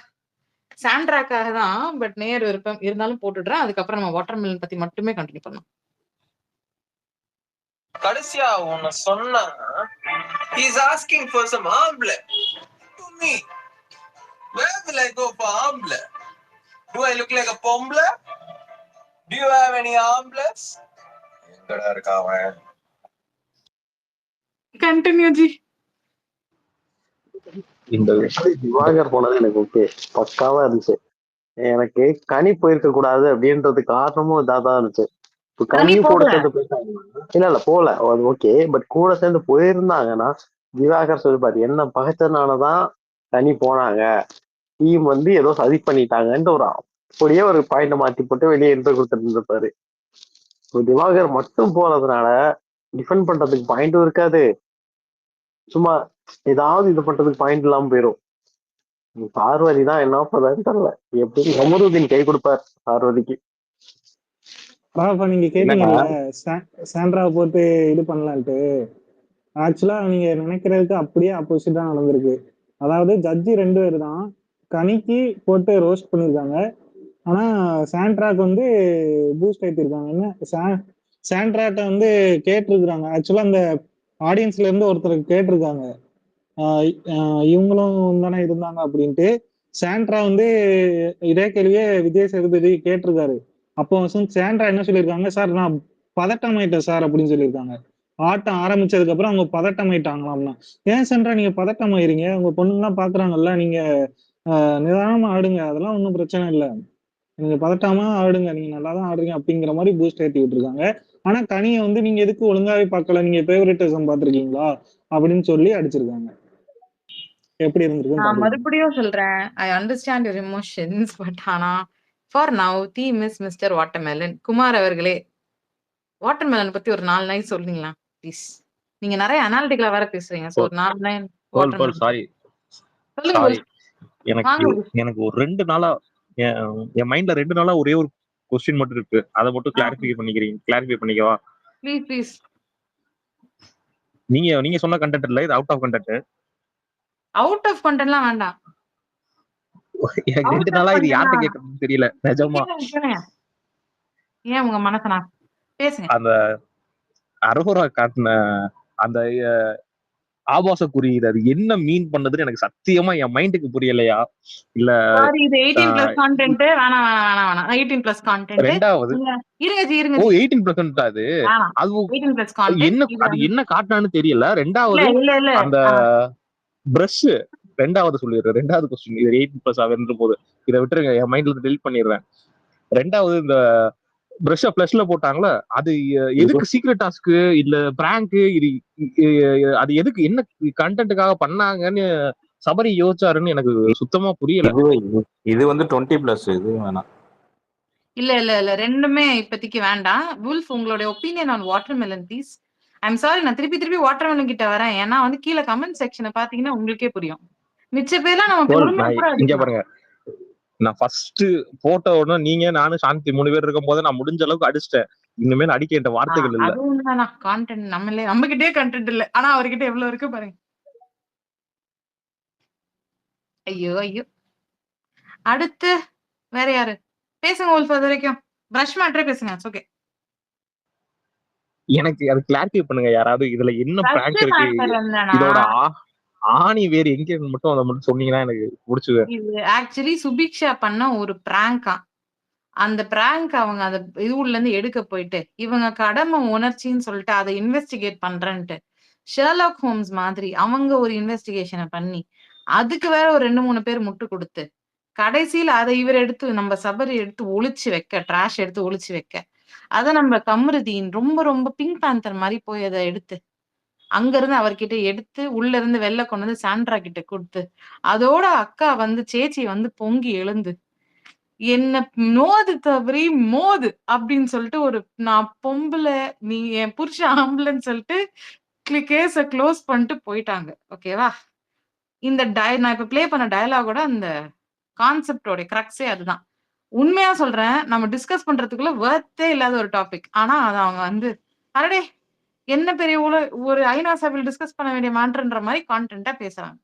சாண்ட்ராக்காக தான், பட் நேர் விருப்பம் இருந்தாலும் போட்டுடுறேன். அதுக்கப்புறம் நம்ம வாட்டர்மெலன் பத்தி மட்டுமே கண்டினியூ பண்ணலாம். கடைசியா ஒன்னு சொன்னாங்க, he's asking for some omelet to me. Where will I go for omelet? Do I look like a pomble? Do you have any omelets? எங்கடா இருக்கா அவன்? Continue G. இந்த திவாகர் போனது எனக்கு ஓகே, பக்காவா இருந்துச்சு. எனக்கு கனி போயிருக்க கூடாது அப்படின்றது காரணமும் இதாதான் இருந்துச்சு. இப்ப கனியும் கூட சேர்ந்து போயிட்டாங்க. இல்ல போல, அது ஓகே. பட் கூட சேர்ந்து போயிருந்தாங்கன்னா திவாகர் சொல்லிப்பாரு, என்ன பகைச்சனாலதான் கனி போனாங்க, டீம் வந்து ஏதோ சதி பண்ணிட்டாங்கன்ட்டு ஒரு அப்படியே ஒரு பாயிண்ட மாத்தி போட்டு வெளியே இன்டர் கொடுத்துட்டு இருந்திருப்பாரு. திவாகர் மட்டும் போனதுனால டிஃபெண்ட் பண்றதுக்கு பாயிண்டும் இருக்காது, சும்மா ஏதாவது இது பண்றதுக்கு பாயிண்ட் இல்லாம போயிடும். பார்வதி தான் என்ன பண்றதுன்னு தெரியல. எப்படி கமருதீன் கை கொடுப்பார் பார்வதிக்கு. நீங்க கேட்டீங்கல்ல சாண்ட்ராவை போட்டு இது பண்ணலான்ட்டு, ஆக்சுவலா நீங்க நினைக்கிறதுக்கு அப்படியே ஆப்போசிட்டா நடந்திருக்கு. அதாவது ஜட்ஜி 2 பேர் தான் கனிக்கு போட்டு ரோஸ்ட் பண்ணிருக்காங்க, ஆனா சாண்ட்ராக்கு வந்து பூஸ்ட் ஏத்திருக்காங்க. என்ன சாண்ட்ராட்ட வந்து கேட்டிருக்காங்க, ஆக்சுவலா அந்த ஆடியன்ஸ்ல இருந்து ஒருத்தருக்கு கேட்டிருக்காங்க, இவங்களும் தானே இருந்தாங்க அப்படின்ட்டு. சாண்ட்ரா வந்து இதே கேள்வியே விஜய் சேதுபதி கேட்டிருக்காரு. அப்போ சாண்ட்ரா என்ன சொல்லியிருக்காங்க, சார் நான் பதட்டமாயிட்டேன் சார் அப்படின்னு சொல்லியிருக்காங்க. ஆட்டம் ஆரம்பிச்சதுக்கு அப்புறம் அவங்க பதட்டமாயிட்டாங்களாம்னா, ஏன் சாண்ட்ரா நீங்க பதட்டமாயிறீங்க, உங்க பொண்ணுங்கெல்லாம் பாக்குறாங்கல்ல, நீங்க நிதானமா ஆடுங்க, அதெல்லாம் ஒன்றும் பிரச்சனை இல்லை, நீங்க பதட்டாம ஆடுங்க, நீங்க நல்லா தான் ஆடுறீங்க அப்படிங்கிற மாதிரி பூஸ்ட் ஏற்றி விட்டுருக்காங்க. ஆனா கனியை வந்து நீங்க எதுக்கு ஒழுங்காவே பார்க்கல, நீங்க ஃபேவரட்டிசம் பார்த்திருக்கீங்களா அப்படின்னு சொல்லி அடிச்சிருக்காங்க. எப்படி இருந்திருக்கு? நான் மறுபடியும் சொல்றேன், I understand your emotions, but ஆனா for now theme is mister watermelon. Kumar அவர்களே, வாட்டர்மெலன் பத்தி ஒரு 4 லைன் சொல்றீங்களா ப்ளீஸ்? நீங்க நிறைய அனாலிட்டிக்கலா வேற பேசுறீங்க. சோ ஒரு 4 லைன் வாட்டர்மெலன் சாரி சொல்லுங்க. எனக்கு ஒரு 2 நாளா என் மைண்ட்ல 2 நாளா ஒரே ஒரு क्वेश्चन மட்டும் இருக்கு, அதை மட்டும் கிளாரிஃபை பண்ணிக்கவா ப்ளீஸ் ப்ளீஸ். நீங்க சொன்ன கண்டென்ட் இல்ல, இது out of content. Out of கண்டென்ட்லாம் வேண்டாம். எனக்கு 2 நாளா இது யார்கிட்ட கேட்கறதுன்னு தெரியல நிஜமா. ஏன் உங்க மனசனா பேசுங்க. அந்த அரோரா காட்டின அந்த ஆபாச குறியீடு அது என்ன மீன் பண்ணதுன்னு எனக்கு சத்தியமா என் மைண்டுக்கு புரியலையா இல்ல? சாரி, இது 18+ கண்டென்ட். வேணாம் வேணாம் வேணாம் 18+ கண்டென்ட். ரெண்டாவது இருங்க 18% அது 18+ கண்டென்ட். என்ன அது என்ன காட்டான்னு தெரியல. ரெண்டாவது அந்த பிரஷ், ரெண்டாவது சொல்லிடுறேன், ரெண்டாவது क्वेश्चन இது 18+ ஆகுன்ற போது இதை விட்டுருங்க, என் மைண்ட்ல டெலிட் பண்ணிடுறேன். ரெண்டாவது இந்த பிரஷ்ஷ ஃபிளஷ்ல போட்டாங்களா, அது எதுக்கு சீக்ரெட் டாஸ்க் இல்ல பிராங்க், இது அது எதுக்கு என்ன கண்டென்ட்டுக்காக பண்ணாங்கன்னு சபரி யோசிச்சாருன்னு எனக்கு சுத்தமா புரியல. இது வந்து 20+, இது வேணாம். இல்ல ரெண்டுமே இப்போதைக்கு வேண்டாம். வுல்ஃப், உங்களுடைய opinion on watermelon please. I'm sorry, நான் திருப்பி வாட்டர்மெலன் கிட்ட வரேன், ஏன்னா வந்து கீழே கமெண்ட் செக்ஷனை பாத்தீங்கன்னா உங்களுக்கே புரியும். மிச்ச பேர்லாம் நம்ம பொறுமையா கூட இங்க பாருங்க, நான் ஃபர்ஸ்ட் போட்ட உடனே நீங்க நானும் சாந்தி 3 பேர் இருக்கும் போது நான் முடிஞ்ச அளவுக்கு அடிச்சிட்டேன். இனிமேல் அடிக்க என்ற வார்த்தைகள் இல்ல. அது உண்மைதான், கான்டென்ட் நம்ம கிட்டே கண்டென்ட் இல்ல, ஆனா அவர்கிட்ட எவ்வளவு இருக்கு பாருங்க. ஐயோ. அடுத்து வேற யாரு பேசுங்க? வுல்ஃப், அது வரைக்கும் பிரஷ் மேட்டரே பேசுங்க. ஓகே, எனக்கு அது கிளாரிஃபை பண்ணுங்க யாராவது, இதுல என்ன பிராங்க் இருக்கு, இதோட ஆணி வேறு எங்க மட்டும் அதை மட்டும் சொன்னீங்கன்னா எனக்கு பிடிச்சது. இது ஆக்சுவலி சுபிக்ஷா பண்ண ஒரு பிராங்கா. அந்த பிராங்க் அவங்க அந்த இதுல இருந்து எடுக்க போயிட்டு இவங்க கடமை உணர்ச்சின்னு சொல்லிட்டு அதை இன்வெஸ்டிகேட் பண்றேன்ட்டு ஷெர்லாக் ஹோம்ஸ் மாதிரி அவங்க ஒரு இன்வெஸ்டிகேஷனை பண்ணி அதுக்கு வேற ஒரு 2-3 பேர் முட்டு கொடுத்து கடைசியில அதை இவர் எடுத்து நம்ம சபரி எடுத்து ஒளிச்சு வைக்க, ட்ராஷ் எடுத்து ஒளிச்சு வைக்க, அதை நம்ம கமருதீன் ரொம்ப பிங்க் பேந்தர் மாதிரி போய் அதை எடுத்து அங்க இருந்து அவர்கிட்ட எடுத்து உள்ள இருந்து வெளில கொண்டு வந்து சாண்ட்ரா கிட்ட கொடுத்து, அதோட அக்கா வந்து சேச்சி வந்து பொங்கி எழுந்து என்ன நோது தவறி மோது அப்படின்னு சொல்லிட்டு ஒரு நான் பொம்பளை நீ என் புருஷன் ஆம்பளைன்னு சொல்லிட்டு கேஸ க்ளோஸ் பண்ணிட்டு போயிட்டாங்க. ஓகேவா? இந்த நான் இப்ப ப்ளே பண்ண டயலாகோட அந்த கான்செப்டோட கிரக்ஸே அதுதான். உண்மையா சொல்றேன், நம்ம டிஸ்கஸ் பண்றதுக்குள்ள வொர்த்தே இல்லாத ஒரு டாபிக். ஆனா அத அவங்க வந்து அடடே என்ன பெரிய ஒரு ஐநா சபையில் டிஸ்கஸ் பண்ண வேண்டிய மேட்டர்ன்ற மாதிரி கான்டென்ட்டா பேசுறாங்க.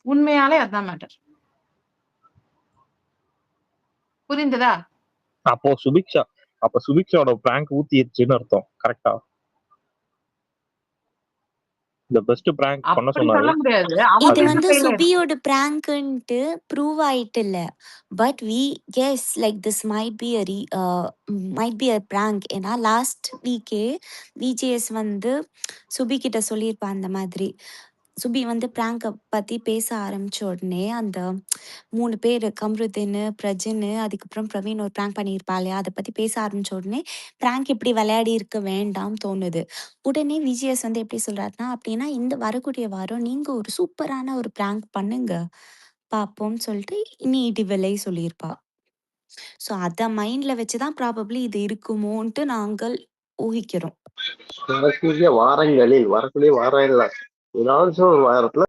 உண்மையாலே அதான் மேட்டர். புரிந்ததா? அப்போ சுபிக்ஷாவோட பிராங்க் ஊத்திடுச்சுன்னு அர்த்தம். கரெக்டா? இந்த பெஸ்ட் பிராங்க் பண்ண அப்படி சொன்னாரு. சொல்ல முடியாது. இது அவங்களுக்கு வந்து ஃபெயிலியர். சுபியோட பிராங்க்ன்ட்டு ப்ரூவ் ஆயிட்டு இல்ல. But we guess like this might be a prank. ஏன்னா லாஸ்ட் வீக்கே விஜேஎஸ் வந்து சுபி கிட்ட சொல்லியிருப்பா அந்த மாதிரி. சுபி வந்து பிராங்கை பத்தி பேச ஆரம்பிச்ச உடனே அந்த 3 பேர் கம்ருதீன், பிரஜின், அதுக்கப்புறம் பிரவீன் ஒரு பிராங்க் பண்ணியிருப்பா இல்லையா, அதை பத்தி பேச ஆரம்பிச்ச உடனே பிராங்க் இப்படி விளையாடி இருக்க வேண்டாம் தோணுது. உடனே விஜிஎஸ் வந்து எப்படி சொல்றாருன்னா, அப்படின்னா இந்த வரக்கூடிய வாரம் நீங்க ஒரு சூப்பரான ஒரு பிராங்க் பண்ணுங்க பார்ப்போம்னு சொல்லிட்டு நீதி விலை சொல்லியிருப்பா. ஸோ அதை மைண்ட்ல வச்சுதான் ப்ராபப்ளி இது இருக்குமோன்ட்டு நாங்கள் ஊகிக்கிறோம். வரக்கூடிய வாரங்களில் ஏதாவது ஒரு வாரத்துல